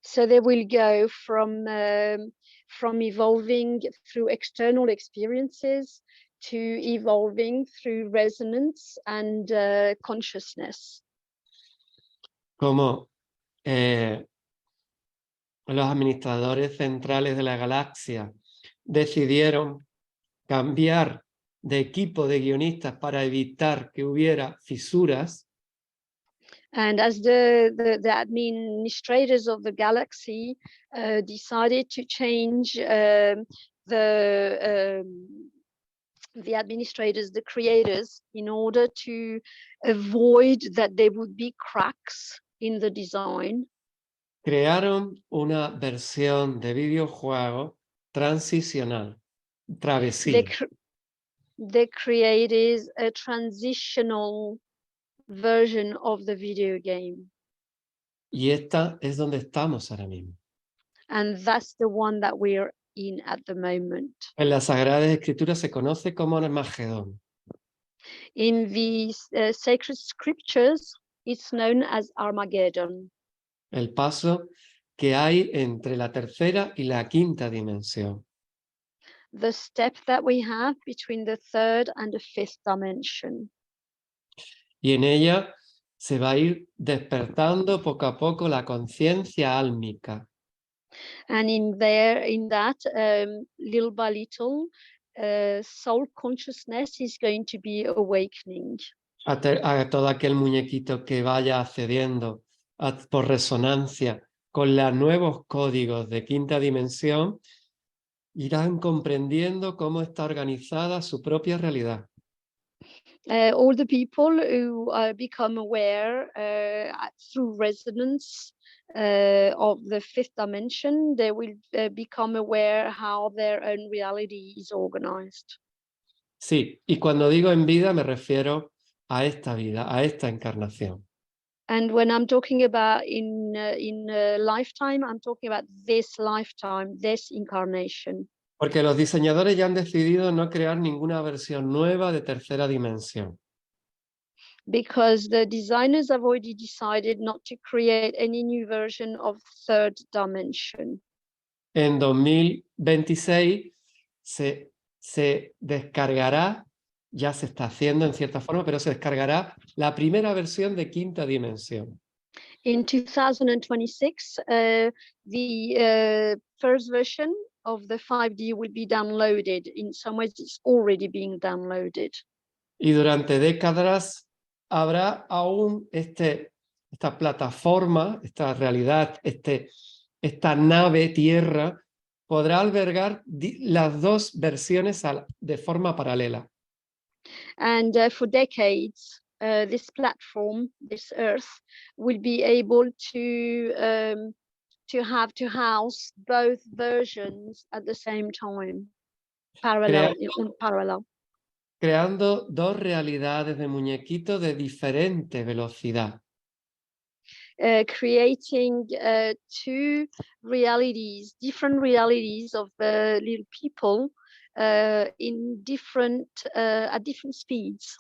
So they will go from evolving through external experiences to evolving through resonance and consciousness. Como los administradores centrales de la galaxia decidieron cambiar de equipo de guionistas para evitar que hubiera fisuras, And as the administrators of the galaxy decided to change the administrators, the creators, in order to avoid that there would be cracks in the design, crearon una versión de videojuego transicional, travesía. they created a transitional version of the video game. Y esta es donde estamos ahora mismo. And that's the one that we're in at the moment. En las Sagradas Escrituras se conoce como Armagedón. In the sacred scriptures, it's known as Armageddon. El paso que hay entre la tercera y la quinta dimensión. The step that we have between the third and the fifth dimension. Y en ella se va a ir despertando poco a poco la conciencia álmica. And in that, little by little, soul consciousness is going to be awakening. A todo aquel muñequito que vaya accediendo por resonancia con los nuevos códigos de quinta dimensión, irán comprendiendo cómo está organizada su propia realidad. All the people who become aware through resonance of the fifth dimension, they will become aware how their own reality is organized. Sí, y cuando digo en vida me refiero a esta vida, a esta encarnación. And when I'm talking about in lifetime, I'm talking about this lifetime, this incarnation. Porque los diseñadores ya han decidido no crear ninguna versión nueva de tercera dimensión. Because the designers have already decided not to create any new version of third dimension. En 2026 se descargará, ya se está haciendo en cierta forma, pero se descargará la primera versión de quinta dimensión. In 2026, the first version of the 5D will be downloaded. In some ways, it's already being downloaded. Y durante décadas habrá aún esta plataforma, esta realidad, esta nave tierra, podrá albergar las dos versiones de forma paralela. And for decades, this platform, this Earth, will be able to house both versions at the same time, parallel. Creando dos realidades de muñequitos de diferente velocidad. creating two realities, different realities of little people in different at different speeds.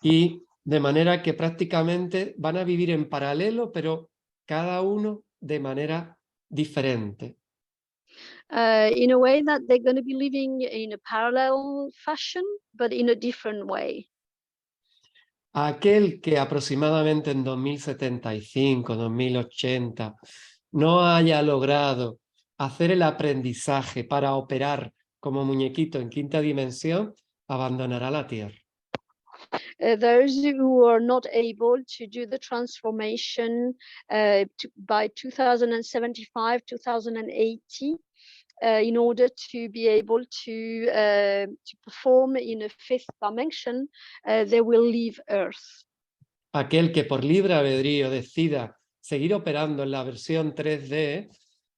Y de manera que prácticamente van a vivir en paralelo, pero cada uno de manera diferente. In a way that they're going to be living in a parallel fashion, but in a different way. Aquel que aproximadamente en 2075, 2080 no haya logrado hacer el aprendizaje para operar como muñequito en quinta dimensión, abandonará la Tierra. Those who are not able to do the transformation by 2075, 2080, in order to be able to perform in a fifth dimension, they will leave Earth. Aquel que por libre albedrío decida seguir operando en la versión 3D,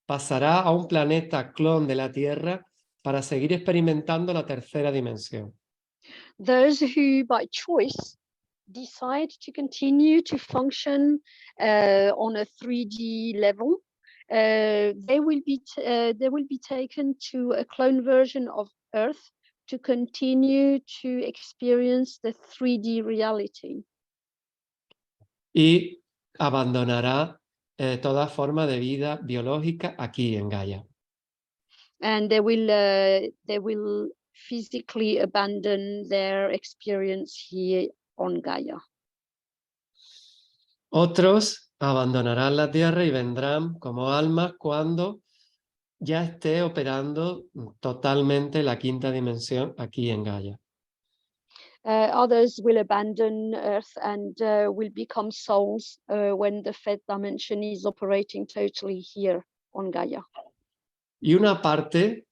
pasará a un planeta clon de la Tierra para seguir experimentando la tercera dimensión. Those who by choice decide to continue to function on a 3D level, they will be taken to a clone version of Earth to continue to experience the 3D reality. Y abandonará toda forma de vida biológica aquí en Gaia. And they will physically abandon their experience here on Gaia. Otros abandonarán la Tierra y vendrán como almas cuando ya esté operando totalmente la quinta dimensión aquí en Gaia. Others will abandon Earth and will become souls when the fifth dimension is operating totally here on Gaia. Y una parte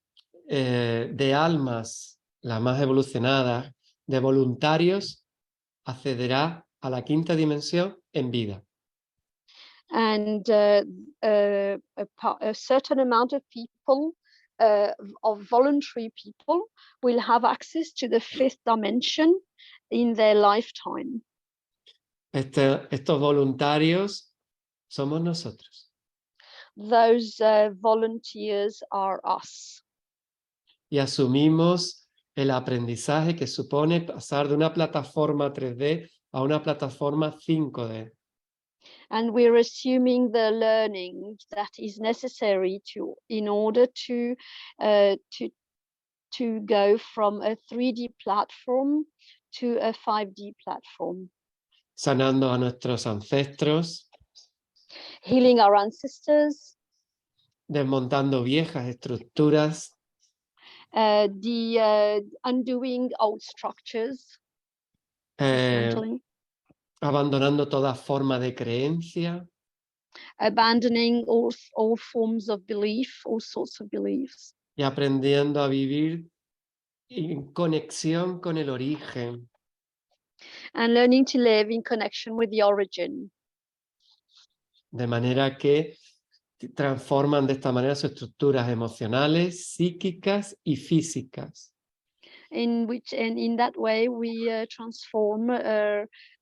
de almas, las más evolucionadas, de voluntarios, accederá a la quinta dimensión en vida. And a certain amount of people, of voluntary people, will have access to the fifth dimension in their lifetime. Estos voluntarios somos nosotros. Those volunteers are us. Y asumimos el aprendizaje que supone pasar de una plataforma 3D a una plataforma 5D. And we're assuming the learning that is necessary in order to go from a 3D platform to a 5D platform. Sanando a nuestros ancestros, Healing our ancestors, desmontando viejas estructuras, undoing old structures, dismantling, abandonando toda forma de creencia, abandoning all forms of belief, all sorts of beliefs, y aprendiendo a vivir en conexión con el origen. and learning to live in connection with the origin. De manera que transforman de esta manera sus estructuras emocionales, psíquicas y físicas. In that way we transform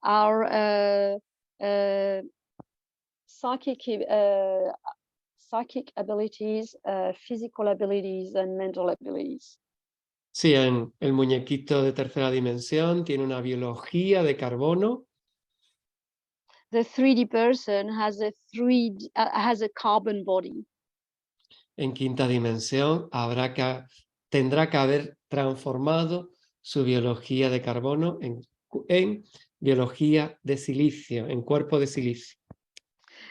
our psychic abilities, physical abilities, and mental abilities. Sí, en el muñequito de tercera dimensión tiene una biología de carbono. The 3D person has a carbon body. En quinta dimensión tendrá que haber transformado su biología de carbono en biología de silicio, en cuerpo de silicio.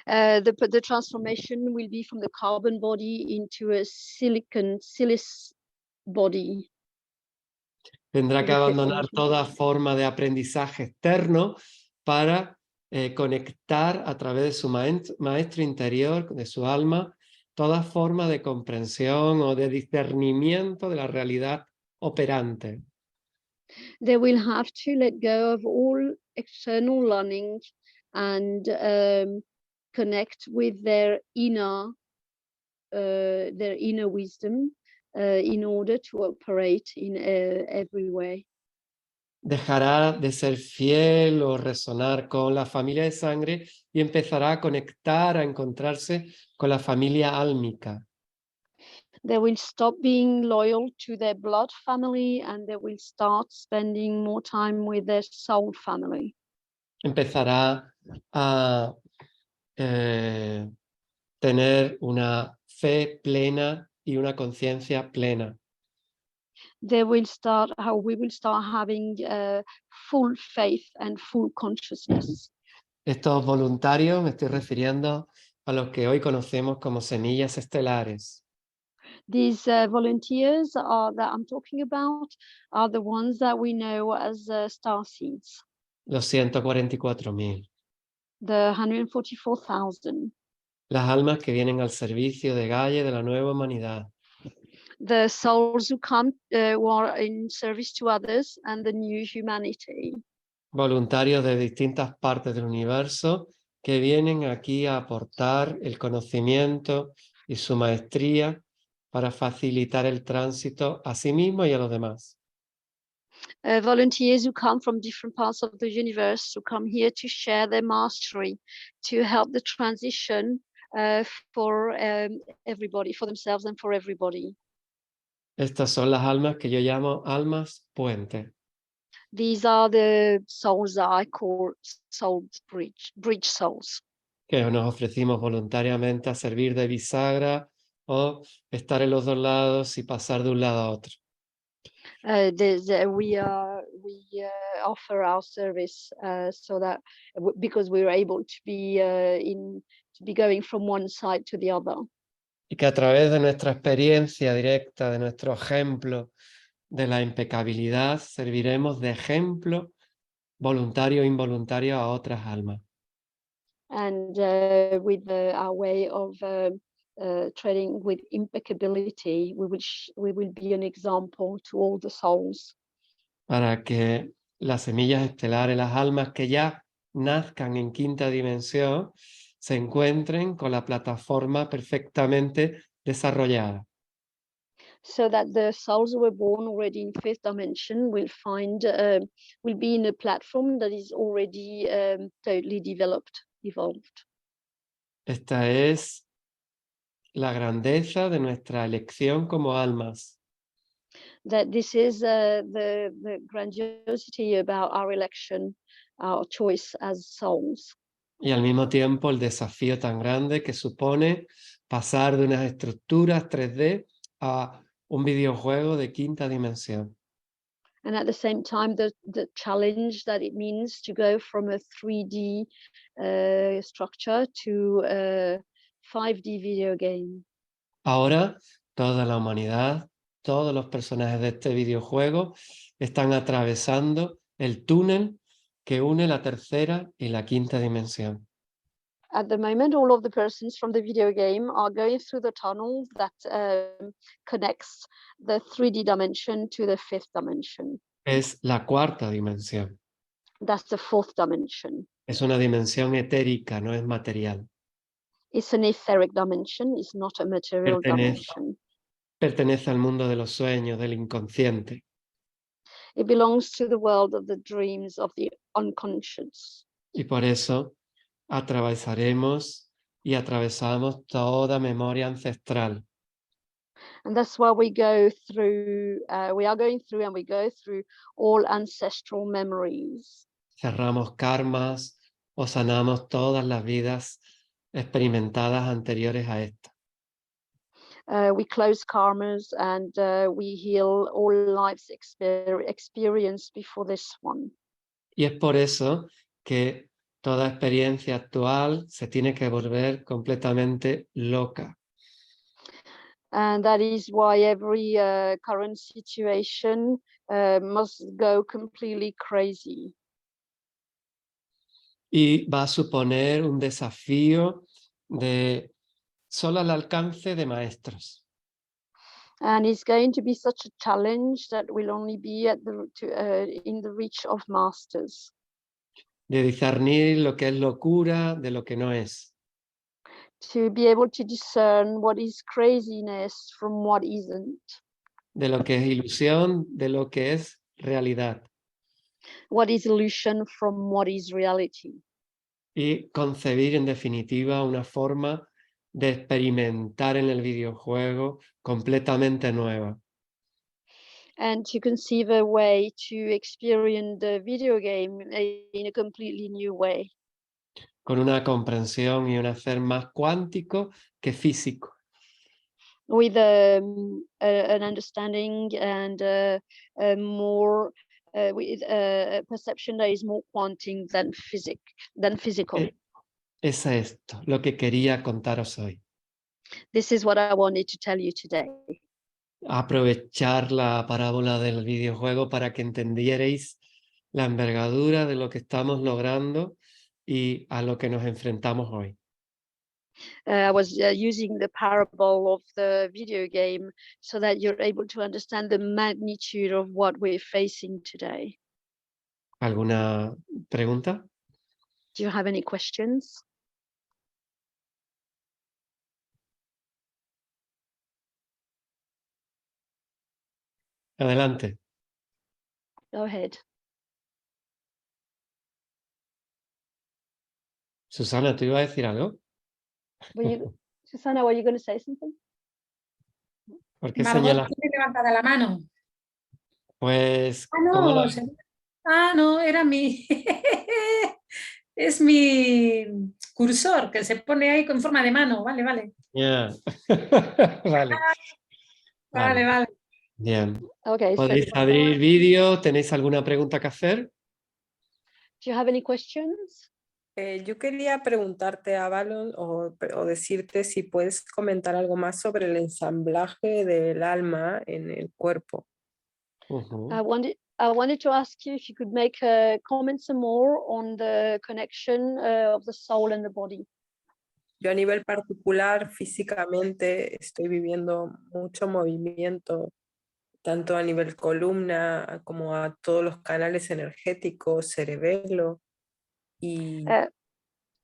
The transformation will be from the carbon body into a silice body. Tendrá que abandonar toda forma de aprendizaje externo para conectar a través de su maestro interior, de su alma, toda forma de comprensión o de discernimiento de la realidad operante. They will have to let go of all external learning and connect with their inner wisdom in order to operate in every way. dejará de ser fiel o resonar con la familia de sangre y empezará a conectar, a encontrarse con la familia álmica. They will stop being loyal to their blood family and they will start spending more time with their soul family. Empezará a tener una fe plena y una conciencia plena. We will start having full faith and full consciousness. Estos voluntarios, me estoy refiriendo a los que hoy conocemos como semillas estelares. These volunteers that I'm talking about are the ones that we know as star seeds, Los 144.000. the 144,000, Las almas que vienen al servicio de Gaia y de la Nueva Humanidad. the souls who come who are in service to others and the new humanity. Voluntarios de distintas partes del universo que vienen aquí a aportar el conocimiento y su maestría para facilitar el tránsito a sí mismo y a los demás. Volunteers who come from different parts of the universe, who come here to share their mastery, to help the transition for everybody, for themselves and for everybody. Estas son las almas que yo llamo almas puente, These are the souls that I call soul bridge souls. que nos ofrecimos voluntariamente a servir de bisagra o estar en los dos lados y pasar de un lado a otro. We offer our service so that because we're able to be going from one side to the other. Y que a través de nuestra experiencia directa, de nuestro ejemplo, de la impecabilidad, serviremos de ejemplo voluntario e involuntario a otras almas. And with our way of trading with impeccability, we will be an example to all the souls. Para que las semillas estelares, las almas que ya nazcan en quinta dimensión, se encuentren con la plataforma perfectamente desarrollada. So that the souls who were born already in fifth dimension will be in a platform that is already totally evolved. Esta es la grandeza de nuestra elección como almas. That this is the grandiosity about our election, our choice as souls. Y al mismo tiempo el desafío tan grande que supone pasar de unas estructuras 3D a un videojuego de quinta dimensión. And at the same time, the challenge that it means to go from a 3D structure to a 5D video game. Ahora, toda la humanidad, todos los personajes de este videojuego están atravesando el túnel que une la tercera y la quinta dimensión. At the moment, all of the persons from the video game are going through the tunnel that connects the 3D dimension to the fifth dimension. Es la cuarta dimensión. That's the fourth dimension. Es una dimensión etérica, no es material. It's an etheric dimension, it's not a material dimension. Pertenece al mundo de los sueños, del inconsciente. It belongs to the world of the dreams, of the unconscious. Y por eso atravesaremos y atravesamos toda memoria ancestral. And that's why we are going through and we go through all ancestral memories. Cerramos karmas o sanamos todas las vidas experimentadas anteriores a esta. We close karmas and we heal all lives experienced before this one. Y es por eso que toda experiencia actual se tiene que volver completamente loca. And that is why every current situation must go completely crazy. Y va a suponer un desafío de solo al alcance de maestros. And it's going to be such a challenge that will only be in the reach of masters. De discernir lo que es locura de lo que no es. To be able to discern what is craziness from what isn't. De lo que es ilusión, de lo que es realidad. what is illusion from what is reality. Y concebir en definitiva una forma de experimentar en el videojuego completamente nueva. And to conceive a way to experience the video game in a completely new way. Con una comprensión y un hacer más cuántico que físico. With an understanding and a more with a perception that is more quantum than physical. Es esto lo que quería contaros hoy. This is what I wanted to tell you today. Aprovechar la parábola del videojuego para que entendierais la envergadura de lo que estamos logrando y a lo que nos enfrentamos hoy. I was using the parable of the video game so that you're able to understand the magnitude of what we're facing today. ¿Alguna pregunta? Do you have any questions? Adelante. Go ahead. Susana, ¿tú ibas a decir algo? Susana, were you going to say something? ¿Por qué Margot señalas? tiene levantada la mano. Pues, Ah, ¿cómo no, lo... no, era mi... es mi cursor, que se pone ahí con forma de mano. Vale, vale. Yeah. Vale. Vale, vale. Bien. Okay, so ¿Podéis abrir vídeo? ¿Tenéis alguna pregunta que hacer? do you have any questions? Yo quería preguntarte, Avalon, o decirte si puedes comentar algo más sobre el ensamblaje del alma en el cuerpo. Uh-huh. I wanted to ask you if you could make comment some more on the connection of the soul and the body. Yo a nivel particular, físicamente, estoy viviendo mucho movimiento, tanto a nivel columna como a todos los canales energéticos, cerebelo, y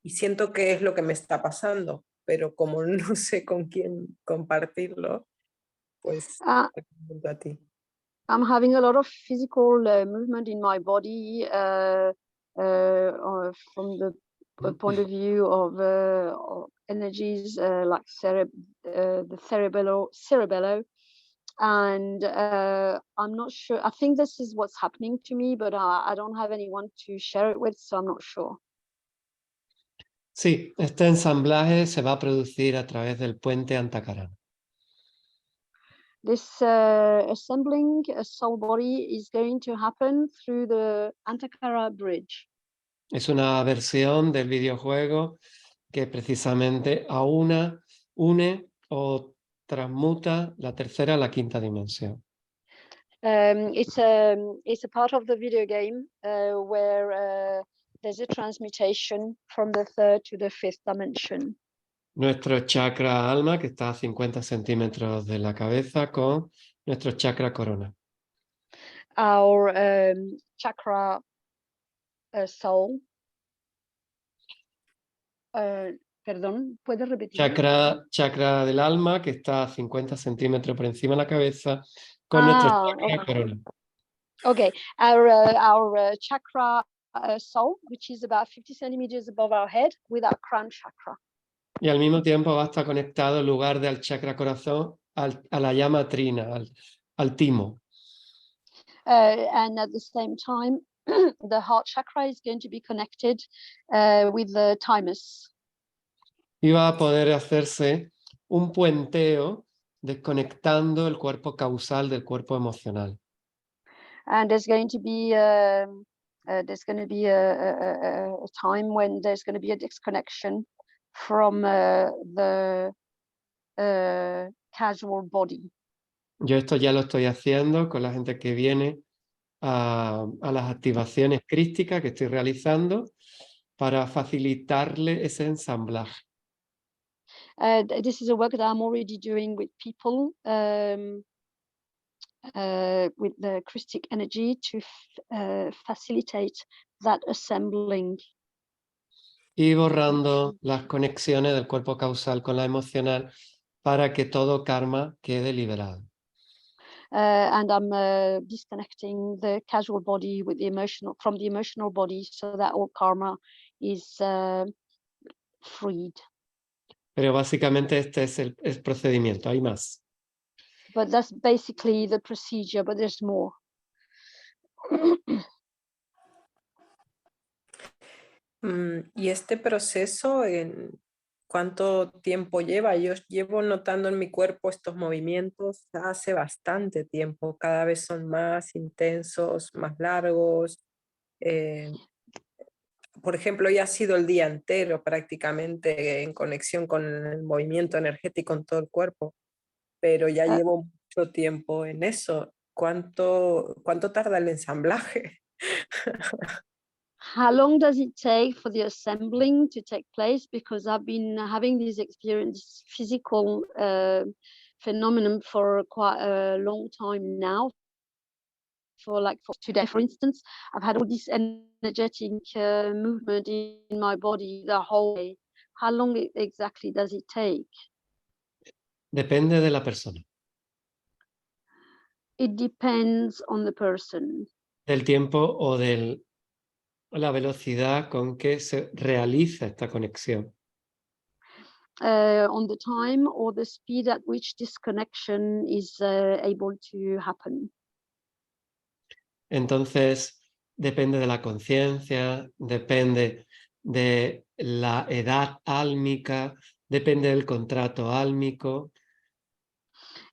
siento que es lo que me está pasando, pero como no sé con quién compartirlo, pues te pregunto a ti. I'm having a lot of physical movement in my body from the point of view of energies like the cerebello, and I'm not sure. I think this is what's happening to me, but I don't have anyone to share it with, so I'm not sure. Sí, este ensamblaje se va a producir a través del puente Antacarana. This assembling a soul body is going to happen through the Antakara bridge. Es una versión del videojuego que precisamente une o transmuta la tercera a la quinta dimensión. It's a part of the video game where there's a transmutation from the third to the fifth dimension. Nuestro chakra alma, que está a 50 centímetros de la cabeza, con nuestro chakra corona. Our chakra soul. Perdón, ¿puedes repetir? Chakra del alma, que está a 50 centímetros por encima de la cabeza, con nuestro chakra corona. Okay, our chakra soul, which is about 50 centimeters above our head, with our crown chakra. Y al mismo tiempo va a estar conectado en lugar del chakra corazón a la llama trina, al timo. And at the same time, the heart chakra is going to be connected with the thymus. Y va a poder hacerse un puenteo desconectando el cuerpo causal del cuerpo emocional. And there's going to be a time when there's going to be a disconnection from the casual body. Yo esto ya lo estoy haciendo con la gente que viene a las activaciones crísticas que estoy realizando para facilitarle ese ensamblaje. This is a work that I'm already doing with people with the Christic energy to facilitate that assembling. Y borrando las conexiones del cuerpo causal con la emocional para que todo karma quede liberado. and I'm disconnecting the casual body with the emotional from the emotional body, so that all karma is freed. Pero básicamente este es el procedimiento, hay más. But that's basically the procedure, but there's more. Y este proceso, ¿cuánto tiempo lleva? Yo llevo notando en mi cuerpo estos movimientos hace bastante tiempo, cada vez son más intensos, más largos. Por ejemplo, ya ha sido el día entero prácticamente en conexión con el movimiento energético en todo el cuerpo, pero ya llevo mucho tiempo en eso. ¿Cuánto tarda el ensamblaje? How long does it take for the assembling to take place? Because I've been having this experience, this physical phenomenon for quite a long time now. For today, for instance, I've had all this energetic movement in my body the whole day. How long exactly does it take? Depende de la persona, It depends on the person. del tiempo o de la velocidad con que se realiza esta conexión. On the time or the speed at which this connection is able to happen. Entonces, depende de la conciencia, depende de la edad álmica, depende del contrato álmico.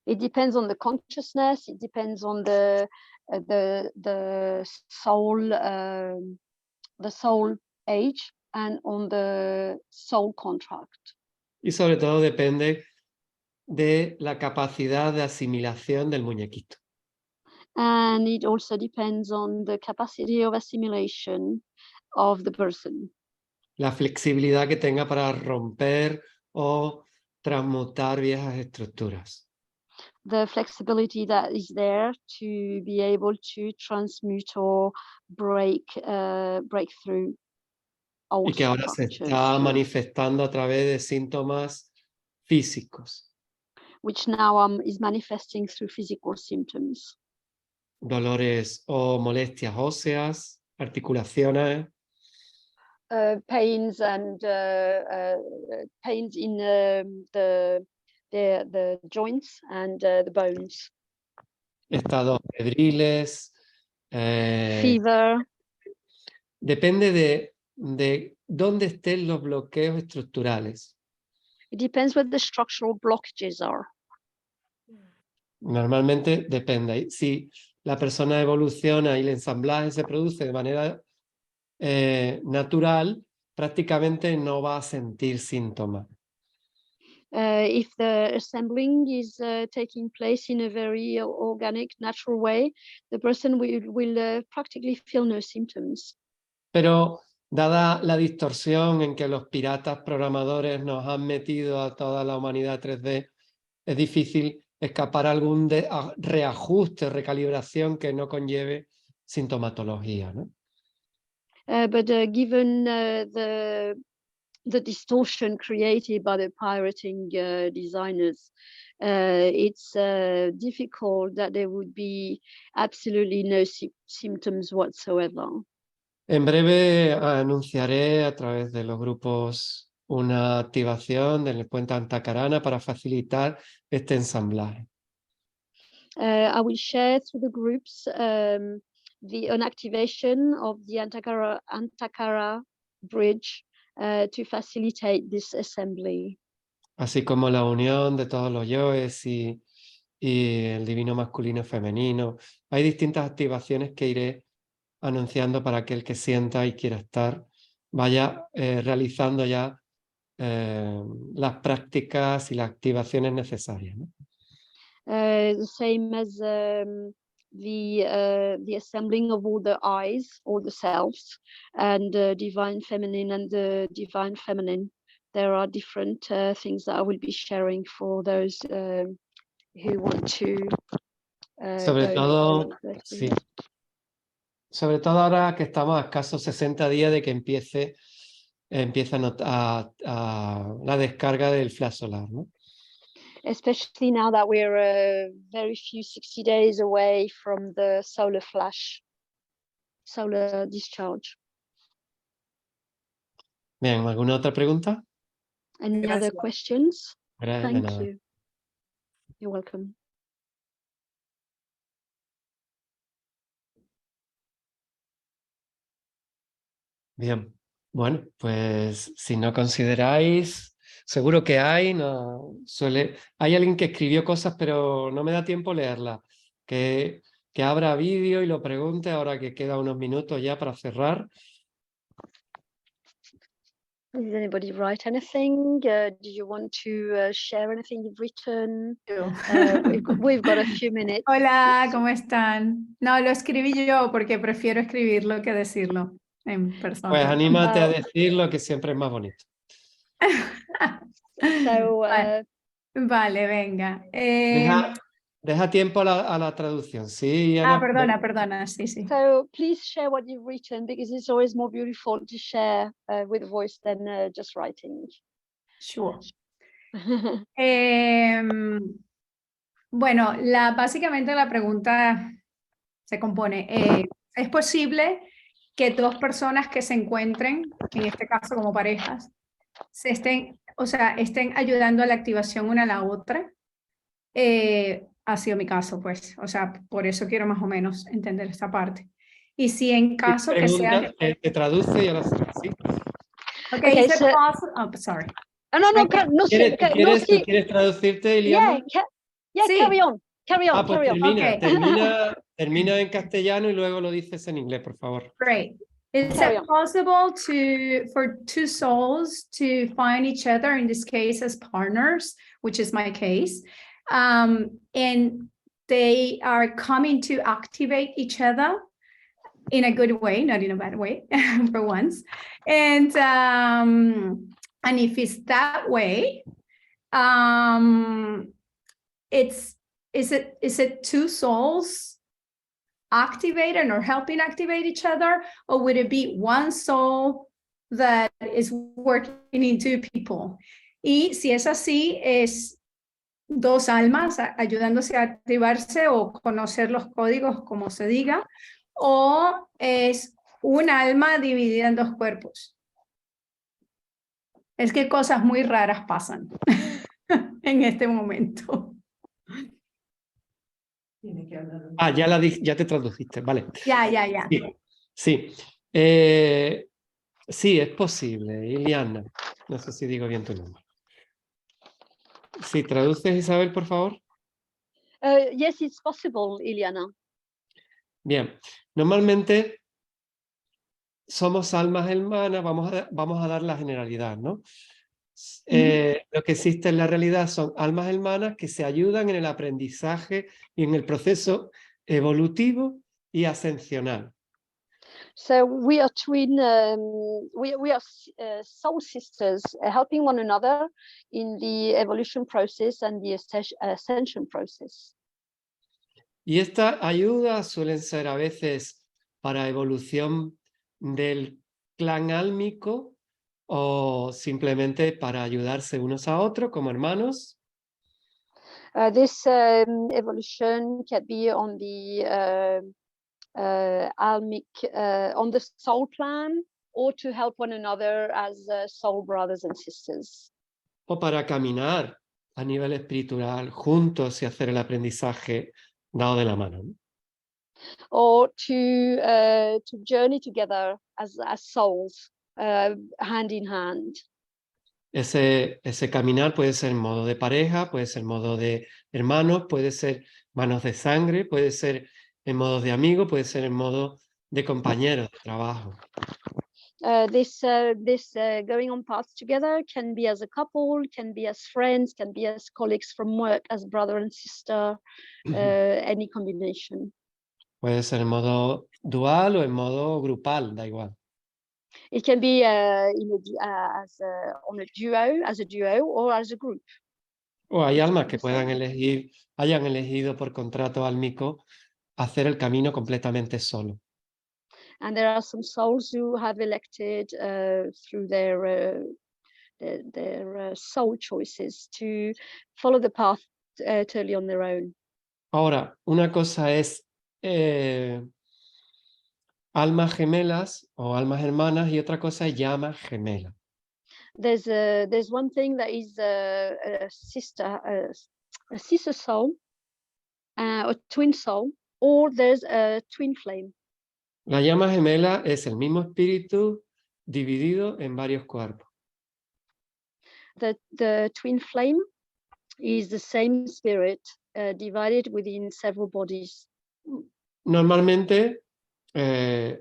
It depends on the consciousness. It depends on the soul age and on the soul contract. Y sobre todo depende de la capacidad de asimilación del muñequito. And it also depends on the capacity of assimilation of the person. La flexibilidad que tenga para romper o transmutar viejas estructuras. The flexibility that is there to be able to transmute or break through old Y que ahora se structures, está manifestando a través de síntomas físicos. which now is manifesting through physical symptoms. Dolores o molestias óseas, articulaciones, Pains and pains in the joints and the bones. estados febriles. Fever. Depende de dónde estén los bloqueos estructurales. It depends what the structural blockages are. Normalmente depende. Si la persona evoluciona y el ensamblaje se produce de manera natural, prácticamente no va a sentir síntomas. If the assembling is taking place in a very organic, natural way, the person will practically feel no symptoms. Pero dada la distorsión en que los piratas programadores nos han metido a toda la humanidad 3D, es difícil escapar a algún reajuste, recalibración que no conlleve sintomatología, ¿no? But given the distortion created by the pirating designers, it's difficult that there would be absolutely no symptoms whatsoever. En breve anunciaré a través de los grupos una activación del puente Antacarana para facilitar este ensamblaje. I will share through the groups an activation of the Antakara bridge to facilitate this assembly. Así como la unión de todos los yoes y el divino masculino y femenino. Hay distintas activaciones que iré anunciando para aquel que sienta y quiera estar, vaya realizando ya las prácticas y las activaciones necesarias, ¿no? The same as the assembling of all the eyes, all the selves, and the divine feminine and the divine feminine. There are different things that I will be sharing for those who want to. Sobre todo, sí. Sobre todo ahora que estamos a escasos 60 días de que empiece la descarga del flash solar, ¿no? especially now that we're very few 60 days away from the solar flash, solar discharge. Bien, ¿alguna otra pregunta? Any other Gracias. questions? De Thank nada. you. You're welcome. Bien, bueno, pues si no consideráis, seguro que hay, hay alguien que escribió cosas, pero no me da tiempo leerlas. Que abra vídeo y lo pregunte ahora que queda unos minutos ya para cerrar. Did anybody write anything? Do you want to share anything you've written? We've got a few minutes. Hola, ¿cómo están? No, lo escribí yo porque prefiero escribirlo que decirlo en persona. Pues anímate a decirlo, que siempre es más bonito. So, Vale, venga. Deja tiempo a la traducción, ¿sí? Ana? Perdona, sí. So please share what you've written, because it's always more beautiful to share with voice than just writing. Sure. Bueno, básicamente la pregunta se compone, ¿es posible que dos personas que se encuentren, en este caso como parejas, estén ayudando a la activación una a la otra? Ha sido mi caso, pues, o sea, por eso quiero más o menos entender esta parte. Y si en caso que sea... Te traduce y ahora sí. Okay, so... Oh, sorry. No, ¿Quieres traducirte, Iliana? Yeah, sí. Carry on. Pues Okay. termina en castellano y luego lo dices en inglés, por favor. Great. Is it possible for two souls to find each other, in this case as partners, which is my case, and they are coming to activate each other in a good way, not in a bad way, for once. And if it's that way, is it two souls activating or helping activate each other, or would it be one soul that is working in two people? Y si es así, es dos almas ayudándose a activarse o conocer los códigos, como se diga, o es un alma dividida en dos cuerpos. Es que cosas muy raras pasan en este momento. Ya te traduciste, vale. Ya. Sí. Sí, es posible, Iliana. No sé si digo bien tu nombre. Sí, ¿traduces, Isabel, por favor? Yes, it's possible, Iliana. Bien, normalmente somos almas hermanas, vamos a dar la generalidad, ¿no? Lo que existe en la realidad son almas hermanas que se ayudan en el aprendizaje y en el proceso evolutivo y ascensional. So we are twin, we are soul sisters, helping one another in the evolution process and the ascension process. Y estas ayudas suelen ser a veces para evolución del clan álmico o simplemente para ayudarse unos a otros como hermanos. This evolution can be on the almic, on the soul plan, or to help one another as soul brothers and sisters. O para caminar a nivel espiritual juntos y hacer el aprendizaje dado de la mano, ¿no? Or to journey together as souls, hand in hand. Ese caminar puede ser en modo de pareja, puede ser en modo de hermanos, puede ser manos de sangre, puede ser en modo de amigos, puede ser en modo de compañeros de trabajo. This going on paths together can be as a couple, can be as friends, can be as colleagues from work, as brother and sister, any combination. Puede ser en modo dual o en modo grupal, da igual. It can be on a duo, or as a group. O hay almas que hayan elegido por contrato álmico hacer el camino completamente solo. And there are some souls who have elected through their soul choices to follow the path totally on their own. Ahora, una cosa es almas gemelas o almas hermanas y otra cosa es llama gemela. There's one thing that is a sister soul, or twin soul, or there's a twin flame. La llama gemela es el mismo espíritu dividido en varios cuerpos. The twin flame is the same spirit divided within several bodies. Normalmente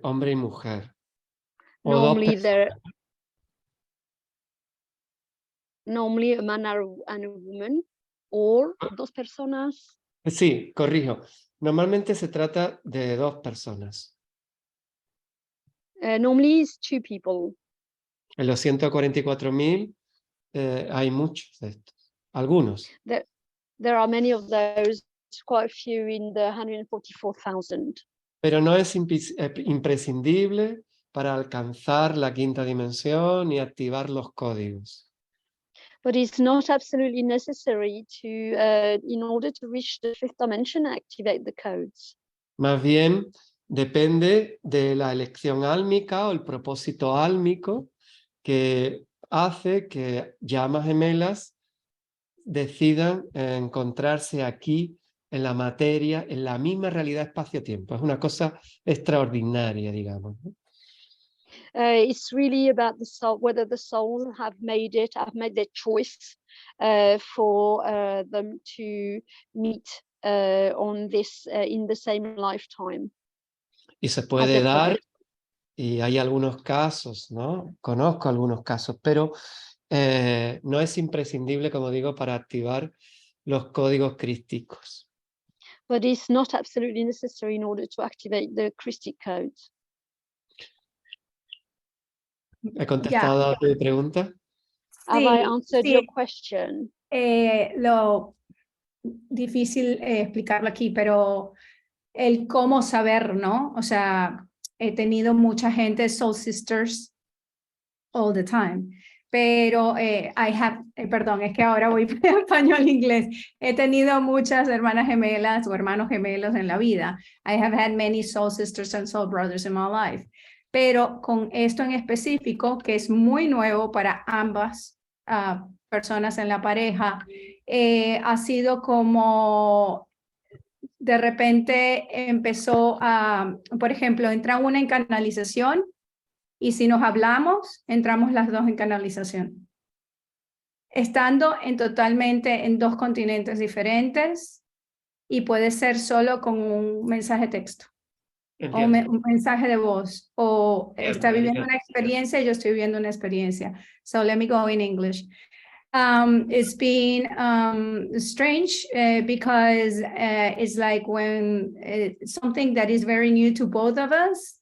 hombre y mujer. O Normally, dos normally a man and a woman, or dos personas. Sí, corrijo. Normalmente se trata de dos personas. Normally it's two people. En los 144.000 hay muchos de estos. Algunos. There are many of those, quite a few in the 144,000. Pero no es imprescindible para alcanzar la quinta dimensión y activar los códigos. But it's not absolutely necessary to, in order to reach the fifth dimension, activate the codes. Más bien depende de la elección álmica o el propósito álmico que hace que llamas gemelas decidan encontrarse aquí en la materia, en la misma realidad espacio-tiempo. Es una cosa extraordinaria, digamos, ¿no? It's really about the soul, whether the souls have made their choice for them to meet on this in the same lifetime. Y se puede dar, y hay algunos casos, ¿no? Conozco algunos casos, pero no es imprescindible, como digo, para activar los códigos crísticos. But it's not absolutely necessary in order to activate the Christic codes. ¿He contestado a tu pregunta? Have I answered sí. your question? Lo difícil explicarlo aquí, pero el cómo saber, ¿no? O sea, he tenido mucha gente, soul sisters, all the time. Pero perdón, es que ahora voy español-inglés. He tenido muchas hermanas gemelas o hermanos gemelos en la vida. I have had many soul sisters and soul brothers in my life. Pero con esto en específico, que es muy nuevo para ambas personas en la pareja, ha sido como de repente empezó a, por ejemplo, entra una en canalización y si nos hablamos, entramos las dos en canalización. Estando totalmente en dos continentes diferentes y puede ser solo con un mensaje de texto. O un mensaje de voz, o está viviendo una experiencia y yo estoy viviendo una experiencia. So let me go in English. It's been strange because it's like when something that is very new to both of us.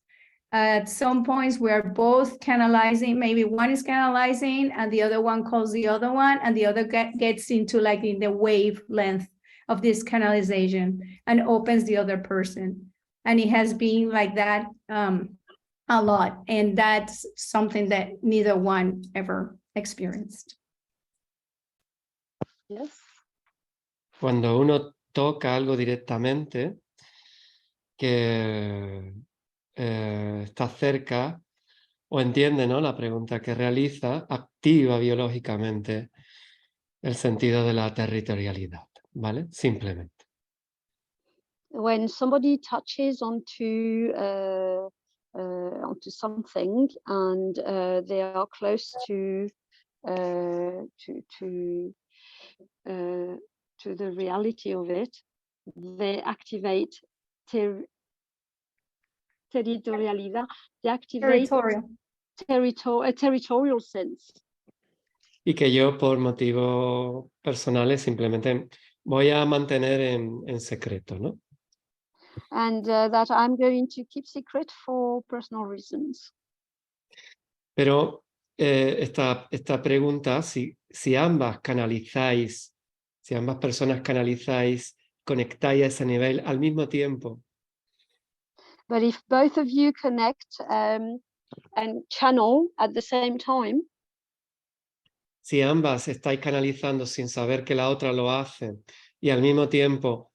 At some points we're both canalizing, maybe one is canalizing and the other one calls the other one and the other gets into like in the wavelength of this canalization and opens the other person. And it has been like that a lot. And that's something that neither one ever experienced. Yes. Cuando uno toca algo directamente, que está cerca o entiende, ¿no?, la pregunta que realiza, activa biológicamente el sentido de la territorialidad, ¿vale? Simplemente. When somebody touches onto something and they are close to the reality of it, they activate territorialidad. They activate territorial sense. Y que yo, por motivos personales, simplemente voy a mantener en secreto, ¿no? And that I'm going to keep secret for personal reasons. Pero esta pregunta, si ambas canalizáis, si ambas personas canalizáis, conectáis a ese nivel al mismo tiempo. But if both of you connect and channel at the same time, si ambas estáis canalizando sin saber que la otra lo hace y al mismo tiempo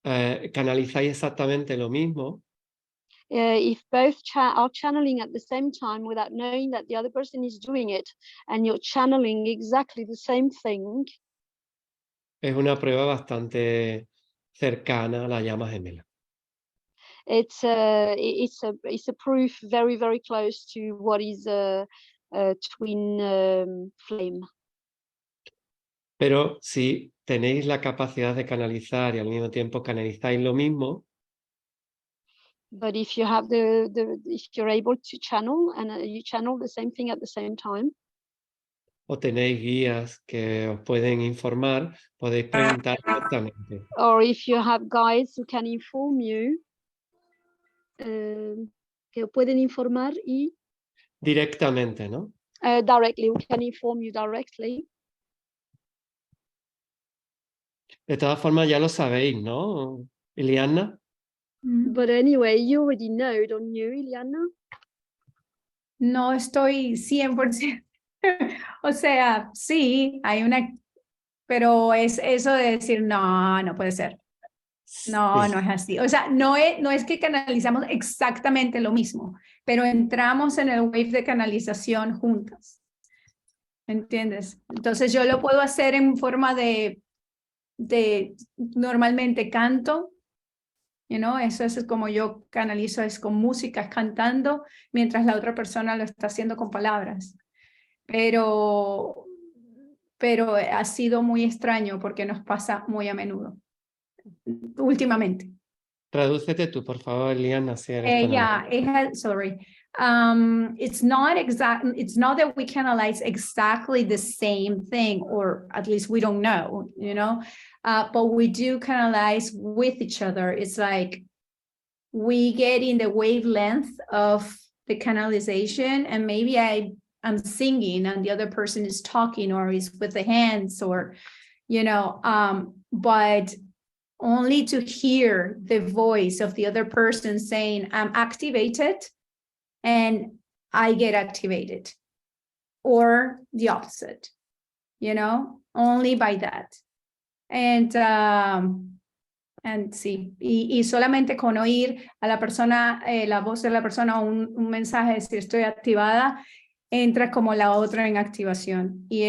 canalizáis exactamente lo mismo, if both are channeling at the same time without knowing that the other person is doing it, and you're channeling exactly the same thing, es una prueba bastante cercana a la llama gemela. it's a proof very, very close to what is a twin flame. Pero si tenéis la capacidad de canalizar y al mismo tiempo canalizáis lo mismo, But if you have if you're able to channel and you channel the same thing at the same time, o tenéis guías que os pueden informar, podéis preguntar directamente. or if you have guides who can inform you, que pueden informar y Directamente, ¿no? directly, who can inform you directly. De todas formas, ya lo sabéis, ¿no, Iliana? But anyway, you already know, don't you, Iliana? No estoy 100%. O sea, sí, hay una, pero es eso de decir, no, no puede ser. No, Sí. no es así. O sea, no es que canalizamos exactamente lo mismo, pero entramos en el wave de canalización juntas. ¿Entiendes? Entonces yo lo puedo hacer en forma de normalmente canto, eso es como yo canalizo, es con música, es cantando, mientras la otra persona lo está haciendo con palabras. Pero ha sido muy extraño porque nos pasa muy a menudo, últimamente. Tradúcete tú, por favor, Iliana, si eres tan amable. Sorry. It's not that we canalize exactly the same thing, or at least we don't know, but we do canalize with each other. It's like we get in the wavelength of the canalization, and maybe I'm singing and the other person is talking or is with the hands, or, but only to hear the voice of the other person saying, I'm activated, and I get activated, or the opposite, only by that. And sí, y solamente con oír a la persona, la voz de la persona, un mensaje, si estoy activada, entra como la otra en activación. Y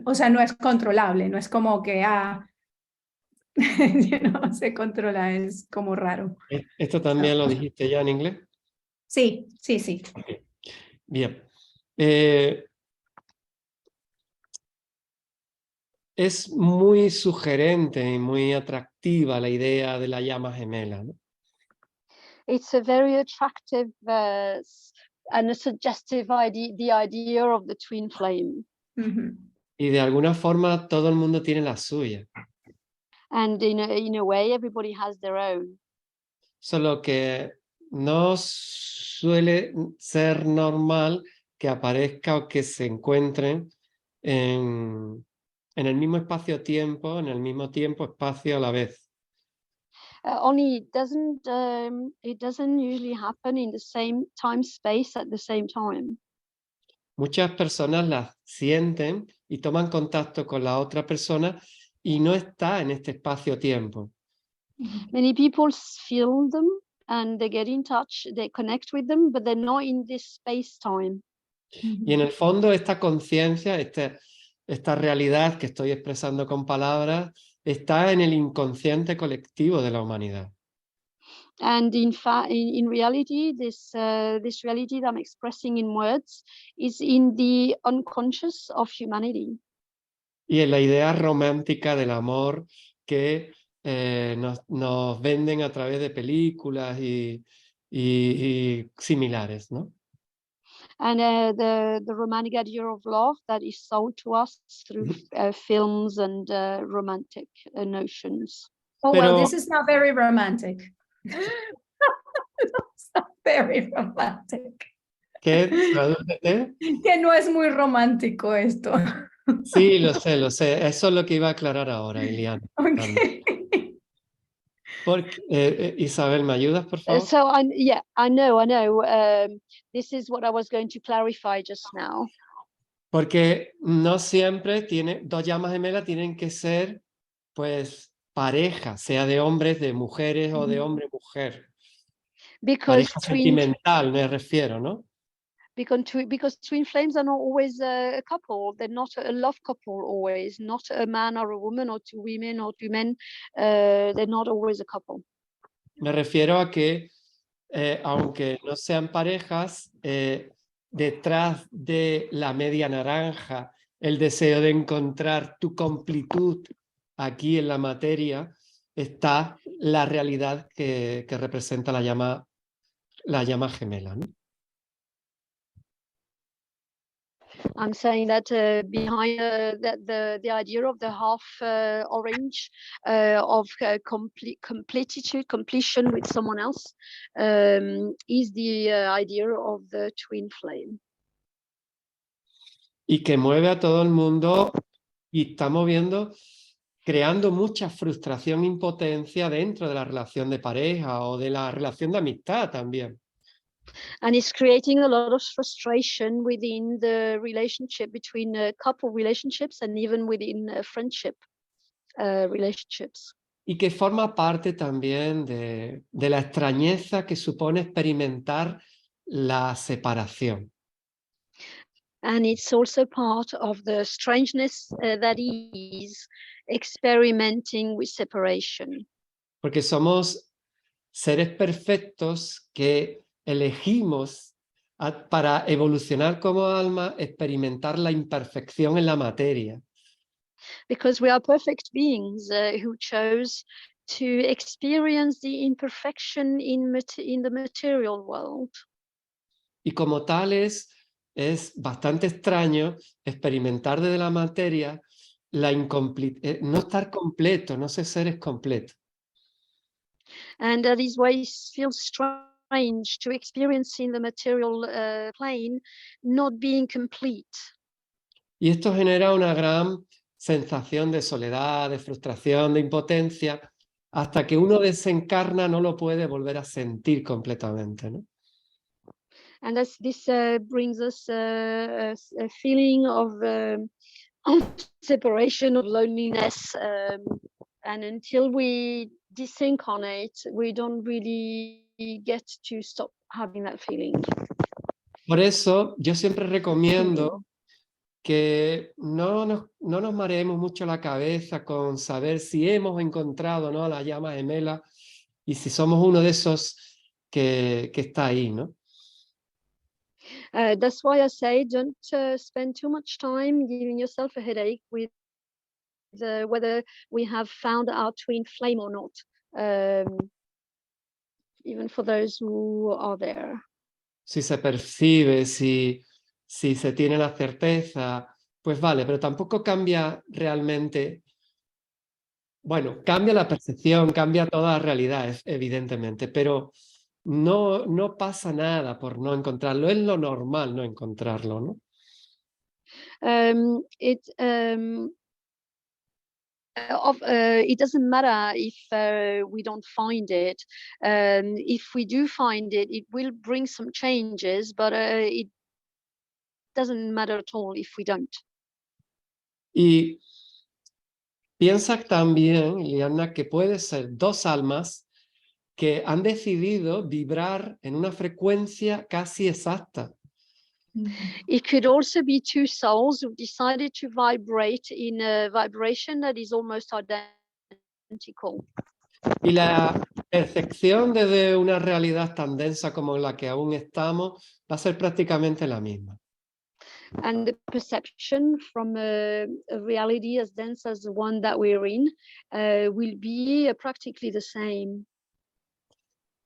o sea, no es controlable, no es como que, se controla, es como raro. ¿Esto también lo dijiste ya en inglés? Sí, sí, sí. Bien. Es muy sugerente y muy atractiva la idea de la llama gemela, ¿no? It's a very attractive and a suggestive idea, the idea of the twin flame. Mm-hmm. Y de alguna forma todo el mundo tiene la suya. And in a way, everybody has their own. Solo que no suele ser normal que aparezca o que se encuentren en el mismo espacio-tiempo, en el mismo tiempo-espacio a la vez. Only it doesn't usually happen in the same time space at the same time. Muchas personas las sienten y toman contacto con la otra persona y no está en este espacio-tiempo. Many people feel them and they get in touch, they connect with them, but they're not in this space-time. Y en el fondo esta conciencia, esta realidad que estoy expresando con palabras, está en el inconsciente colectivo de la humanidad. And in reality, this reality that I'm expressing in words is in the unconscious of humanity. Y en la idea romántica del amor que nos venden a través de películas y similares, ¿no? And the romantic idea of love that is sold to us through films and romantic notions. Oh, well, this is not very romantic. It's not very romantic. ¿Qué? Tradúcete. Que no es muy romántico esto. Sí, lo sé. Eso es lo que iba a aclarar ahora, Iliana. Okay. Isabel, ¿me ayudas, por favor? So I know. This is what I was going to clarify just now. Porque no siempre dos llamas gemelas tienen que ser, pues, pareja, sea de hombres, de mujeres o de hombre-mujer. Because Pareja sentimental, me refiero, ¿no? because twin flames are not always a couple. They're not a love couple always, not a man or a woman or two women or two men. They're not always a couple. Me refiero a que, aunque no sean parejas, detrás de la media naranja, el deseo de encontrar tu completud aquí en la materia, está la realidad que representa la llama gemela, ¿no? I'm saying that behind the idea of the half orange of completion with someone else is the idea of the twin flame. Y que mueve a todo el mundo y está creando mucha frustración e impotencia dentro de la relación de pareja o de la relación de amistad también. And it's creating a lot of frustration within the relationship between couple relationships and even within friendship relationships. Y que forma parte también de la extrañeza que supone experimentar la separación. And it's also part of the strangeness that is experimenting with separation. Porque somos seres perfectos que elegimos para evolucionar como alma, experimentar la imperfección en la materia. Because we are perfect beings who chose to experience the imperfection in the material world. Y como tales, es bastante extraño experimentar desde la materia no estar completo, no ser seres completos. And that is why it feels strange to experience in the material plane not being complete. Y esto genera una gran sensación de soledad, de frustración, de impotencia, hasta que uno desencarna no lo puede volver a sentir completamente, ¿no? And this brings us a feeling of separation, of loneliness, and until we disincarnate, we don't really get to stop having that feeling. Por eso yo siempre recomiendo que no nos mareemos mucho la cabeza con saber si hemos encontrado, ¿no?, la llama gemela y si somos uno de esos que está ahí, ¿no? That's why I say don't spend too much time giving yourself a headache with whether we have found our twin flame or not, even for those who are there. Si se percibe, si se tiene la certeza, pues vale, pero tampoco cambia realmente. Bueno, cambia la percepción, cambia toda la realidad, evidentemente, pero no pasa nada por no encontrarlo. Es lo normal no encontrarlo, ¿no? It doesn't matter if we don't find it. If we do find it, it will bring some changes, but it doesn't matter at all if we don't. Y piensa también, Liana, que puede ser dos almas que han decidido vibrar en una frecuencia casi exacta. It could also be two souls who decided to vibrate in a vibration that is almost identical. Y la percepción desde una realidad tan densa como la que aún estamos va a ser prácticamente la misma. And the perception from a reality as dense as the one that we're in will be practically the same.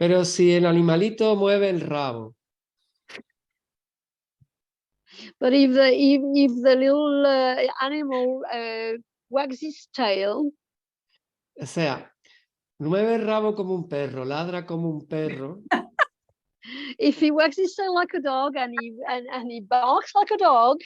Pero si el animalito mueve el rabo, but if the little animal wags his tail, o sea, mueve el rabo como un perro, ladra como un perro, if he wags his tail like a dog and he barks like a dog,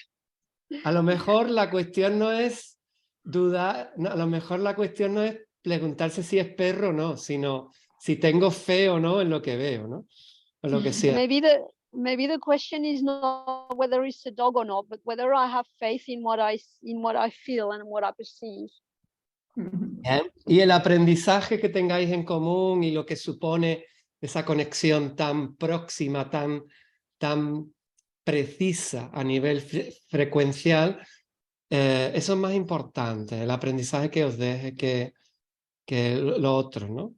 a lo mejor la cuestión no es dudar, a lo mejor la cuestión no es preguntarse si es perro o no, sino si tengo fe o no en lo que veo, ¿no? O lo que sea. maybe maybe the question is not whether it's a dog or not, but whether I have faith in what I feel and what I perceive. Bien. Y el aprendizaje que tengáis en común y lo que supone esa conexión tan próxima, tan precisa a nivel frecuencial, eso es más importante, el aprendizaje que os deje que lo otro, ¿no?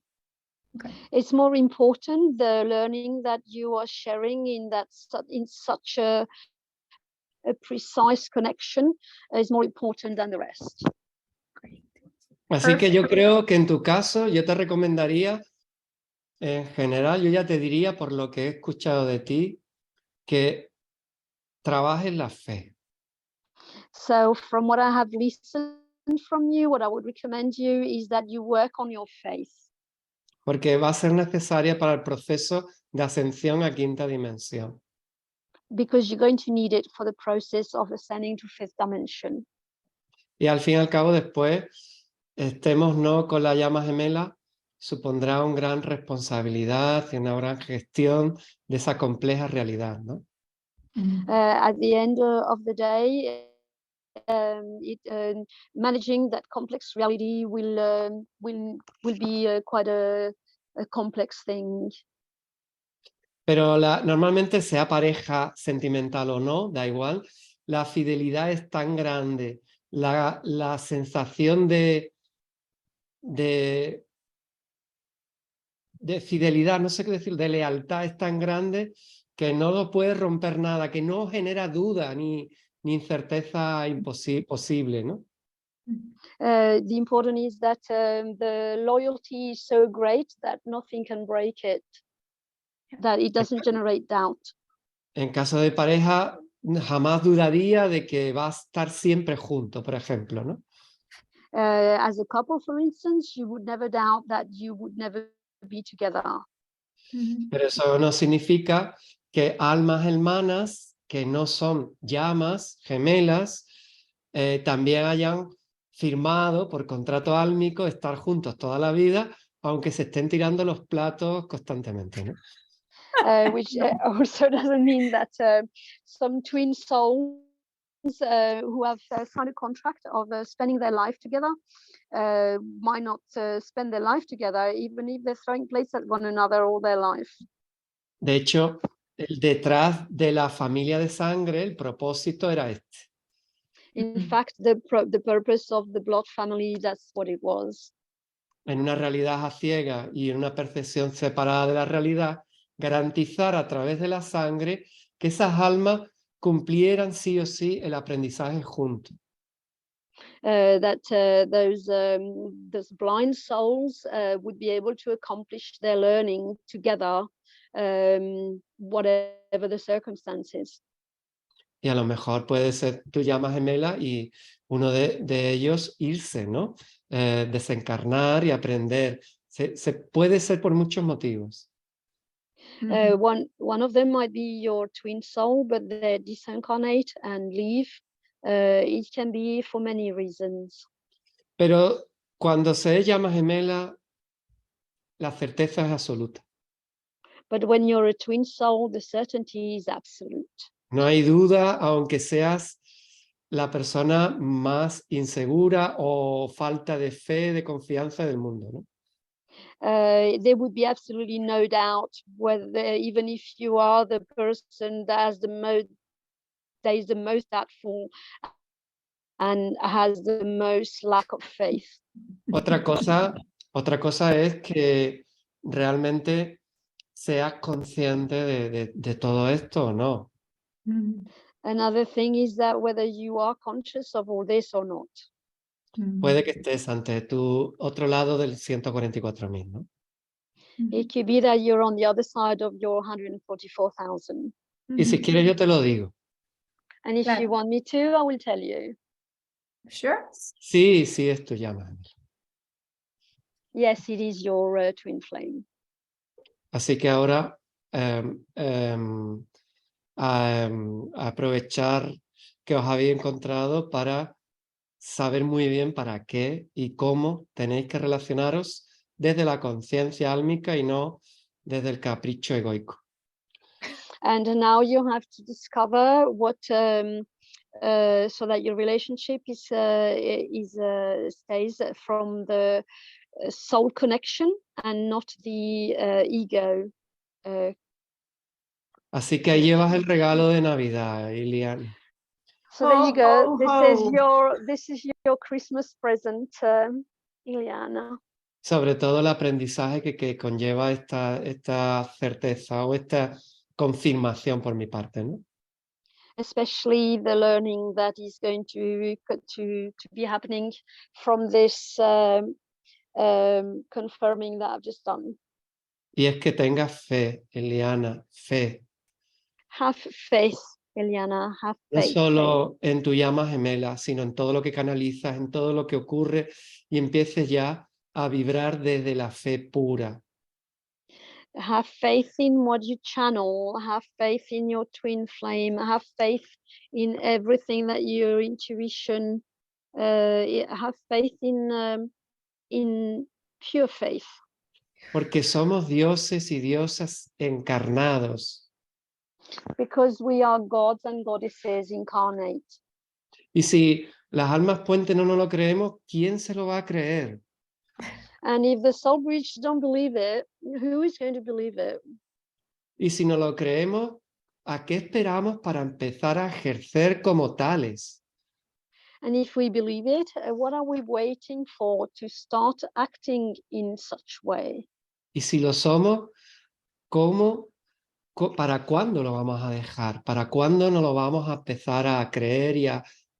Okay. It's more important the learning that you are sharing in such a precise connection is more important than the rest. Great. Así que yo creo que en tu caso yo te recomendaría, en general, yo ya te diría por lo que he escuchado de ti, que trabajes la fe. So from what I have listened from you, what I would recommend you is that you work on your faith. Porque va a ser necesaria para el proceso de ascensión a quinta dimensión. Because you're going to need it for the process of ascending to fifth dimension. Y al fin y al cabo después, estemos no con la llama gemela, supondrá una gran responsabilidad y una gran gestión de esa compleja realidad, ¿no? At the end of the day, managing that complex reality will be quite a complex thing. Pero normalmente, sea pareja sentimental o no, da igual, la fidelidad es tan grande, la sensación de fidelidad, no sé qué decir, de lealtad es tan grande que no lo puede romper nada, que no genera duda ni incerteza posible, ¿no? The important is that the loyalty is so great that nothing can break it, that it doesn't generate doubt. En caso de pareja, jamás dudaría de que va a estar siempre junto, por ejemplo, ¿no? As a couple, for instance, you would never doubt that you would never be together. Pero eso no significa que almas hermanas que no son llamas gemelas también hayan firmado por contrato álmico estar juntos toda la vida, aunque se estén tirando los platos constantemente, ¿no? Which also doesn't mean that some twin souls who have signed a contract of spending their life together might not spend their life together, even if they're throwing plates at one another all their life. De hecho, detrás de la familia de sangre, el propósito era este. In fact, the purpose of the blood family, that's what it was. En una realidad a ciegas y en una percepción separada de la realidad, garantizar a través de la sangre que esas almas cumplieran sí o sí el aprendizaje juntos. That those blind souls would be able to accomplish their learning together, whatever the circumstances. Y a lo mejor puede ser tu llama gemela y uno de ellos irse, ¿no? Desencarnar y aprender. Se puede ser por muchos motivos. One of them might be your twin soul, but they disincarnate and leave. It can be for many reasons. Pero cuando se es llama gemela, la certeza es absoluta. But when you're a twin soul, the certainty is absolute. No hay duda, aunque seas la persona más insegura o falta de fe, de confianza del mundo, ¿no? There would be absolutely no doubt whether, even if you are the person that is the most doubtful and has the most lack of faith. Otra cosa es que realmente seas consciente de todo esto o no. Another thing is that whether you are conscious of all this or not. Puede que estés ante tu otro lado del 144.000, ¿no? It could be that you're on the other side of your 144,000. Y si quieres yo te lo digo. And if you want me to, I will tell you. Sure. Sí, es tu llama. Yes, it is your twin flame. Así que ahora aprovechar que os habéis encontrado para saber muy bien para qué y cómo tenéis que relacionaros desde la conciencia álmica y no desde el capricho egoico. And now you have to discover what so that your relationship stays from the soul connection and not the ego. Así que ahí llevas el regalo de Navidad, Iliana. So there you go. Ho, This is your Christmas present, Ileana. Sobre todo el aprendizaje que conlleva esta certeza o esta confirmación por mi parte, ¿no? Especially the learning that is going to be happening from this confirming that I've just done. Y es que tengas fe, Iliana, fe. Have faith, Ileana, have No faith. solo en tu llama gemela, sino en todo lo que canalizas, en todo lo que ocurre y empieces ya a vibrar desde la fe pura. Have faith in what you channel, have faith in your twin flame, have faith in everything that your intuition, have faith in pure faith. Porque somos dioses y diosas encarnados. Because we are gods and goddesses incarnate. Y si las almas puente no nos lo creemos, ¿quién se lo va a creer? And if the soul bridge don't believe it, who is going to believe it? Y si no lo creemos, ¿a qué esperamos para empezar a ejercer como tales? And if we believe it, what are we waiting for to start acting in such way? Y si lo somos, ¿cómo? ¿Para cuándo lo vamos a dejar? ¿Para cuándo no lo vamos a empezar a creer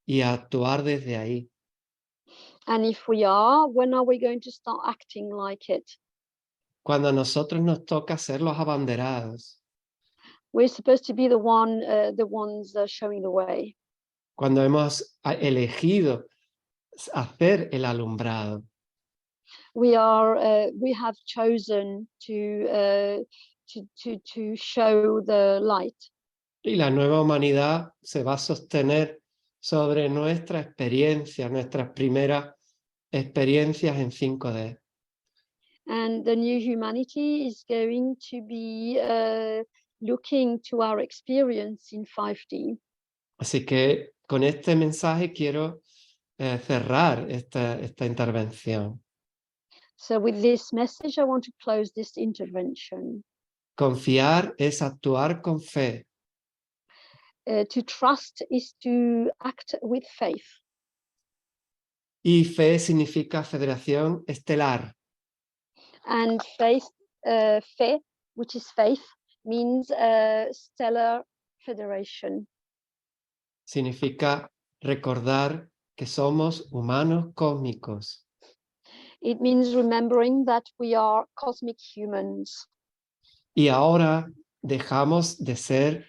y a actuar desde ahí? And if we are, when are we going to start acting like it? Cuando a nosotros nos toca ser los abanderados. We're supposed to be the ones showing the way. Cuando hemos elegido hacer el alumbrado. We have chosen to show the light. Y la nueva humanidad se va a sostener sobre nuestra experiencia, nuestras primeras experiencias en 5D. And the new humanity is going to be looking to our experience in 5D. Así que con este mensaje quiero cerrar esta intervención. So with this message, I want to close this intervention. Confiar es actuar con fe. To trust is to act with faith. Y fe significa federación estelar. And faith, fe, which is faith, means stellar federation. Significa recordar que somos humanos cósmicos. It means remembering that we are cosmic humans. Y ahora dejamos de ser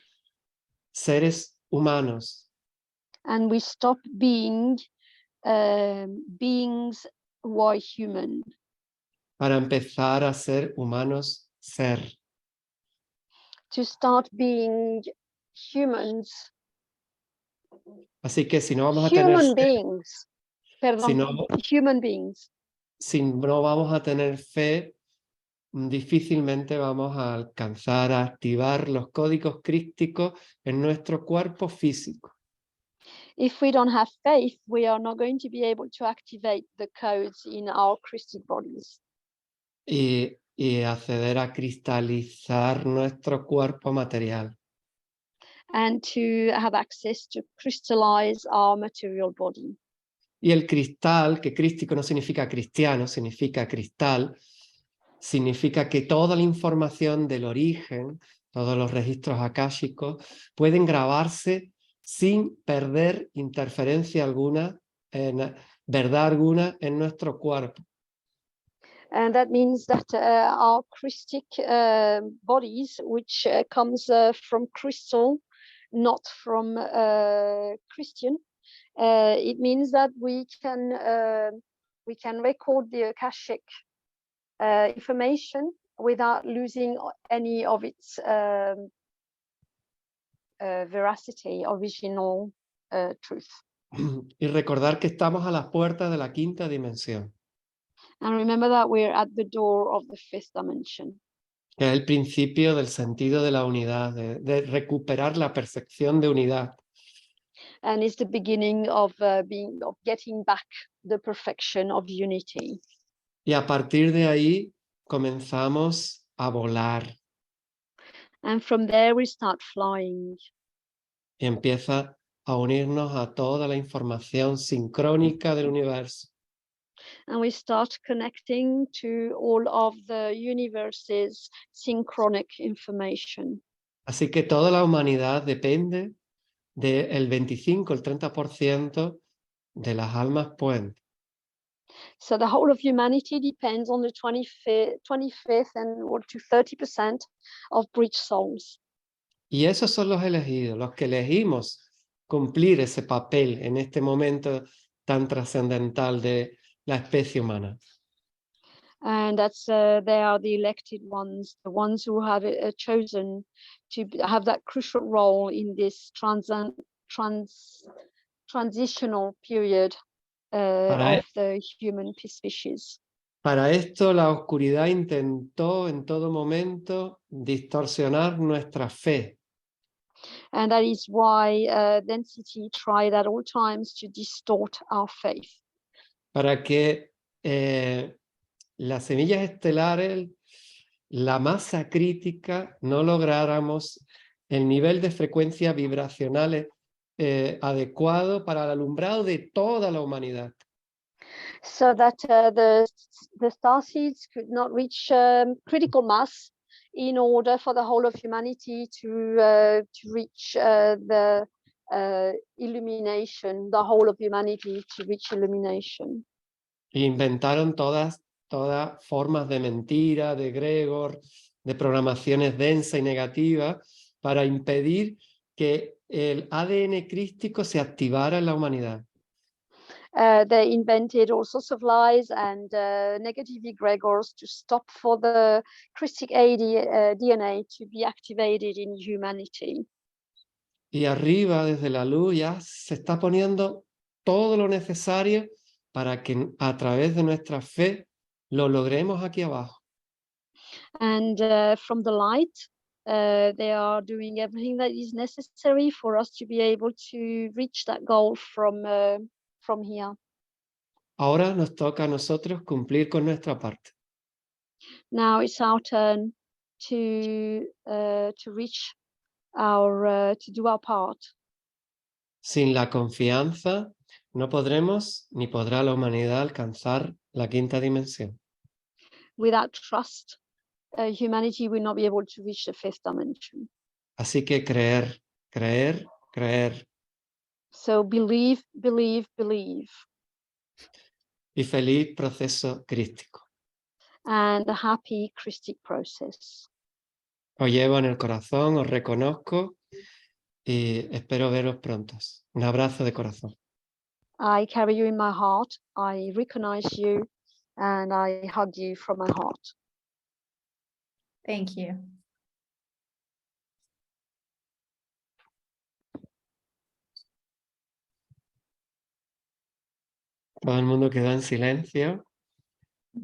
seres humanos. And we stop being beings who are human. Para empezar a ser humanos ser. To start being humans. Así que si no vamos a tener Human beings. Perdón, human beings. Si no vamos a tener fe, difícilmente vamos a alcanzar a activar los códigos crísticos en nuestro cuerpo físico. If we don't have faith, we are not going to be able to activate the codes in our crystal bodies. Y acceder a cristalizar nuestro cuerpo material. And to have access to crystallize our material body. Y el cristal, que crístico no significa cristiano, significa cristal, significa que toda la información del origen, todos los registros akáshicos, pueden grabarse sin perder interferencia alguna, verdad alguna en nuestro cuerpo. And that means that our Christic bodies, which comes from crystal, not from Christian, it means that we can record the Akashic information without losing any of its veracity, original truth. Y recordar que estamos a las puertas de la quinta dimensión. And remember that we're at the door of the 5th dimension. que es el principio del sentido de la unidad, de recuperar la percepción de unidad. And it's the beginning of getting back the perfection of unity. Y a partir de ahí comenzamos a volar And from there we start flying. y empieza a unirnos a toda la información sincrónica del universo. And we start connecting to all of the universe's synchronic information. Así que toda la humanidad depende del 25, el 30% de las almas puente. So the whole of humanity depends on the 25th and or to 30% of bridge souls. Y esos son los elegidos, los que elegimos cumplir ese papel en este momento tan trascendental de la especie humana. And they are the elected ones, the ones who have chosen to have that crucial role in this transitional period of the human species. Para esto la oscuridad intentó en todo momento distorsionar nuestra fe. And that is why density tried at all times to distort our faith. Para que las semillas estelares, la masa crítica, no lográramos el nivel de frecuencia vibracionales adecuado para el alumbrado de toda la humanidad. So that the star seeds could not reach critical mass in order for the whole of humanity to reach the illumination, the whole of humanity to reach illumination. Inventaron todas formas de mentira, de egregor, de programaciones densas y negativas para impedir que el ADN crístico se activara en la humanidad. They invented all sorts of lies and negative egregors to stop for the Christic DNA to be activated in humanity. Y arriba, desde la luz, ya se está poniendo todo lo necesario para que a través de nuestra fe lo logremos aquí abajo. And from the light, they are doing everything that is necessary for us to be able to reach that goal from here. Ahora nos toca a nosotros cumplir con nuestra parte. Now it's our turn to reach to do our part. Sin la confianza no podremos ni podrá la humanidad alcanzar la quinta dimensión. Without trust, humanity will not be able to reach the fifth dimension. Así que creer, creer, creer. So believe, believe, believe. Y feliz proceso crístico. And a happy Christic process. Os llevo en el corazón, os reconozco y espero veros prontos. Un abrazo de corazón. I carry you in my heart. I recognize you and I hug you from my heart. Thank you. Todo el mundo quedó en silencio.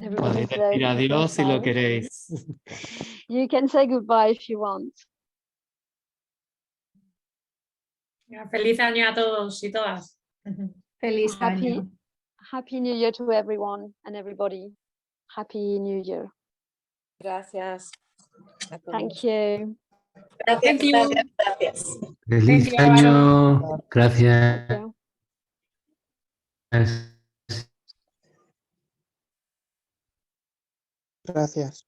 Everybody's Podéis decir adiós si lo queréis. You can say goodbye if you want. Feliz año a todos y todas. Feliz año. Happy New Year to everyone and everybody. Happy New Year. Gracias. Thank you. Thank you. Gracias. Feliz Thank you, año. Gracias. Thank you. Gracias.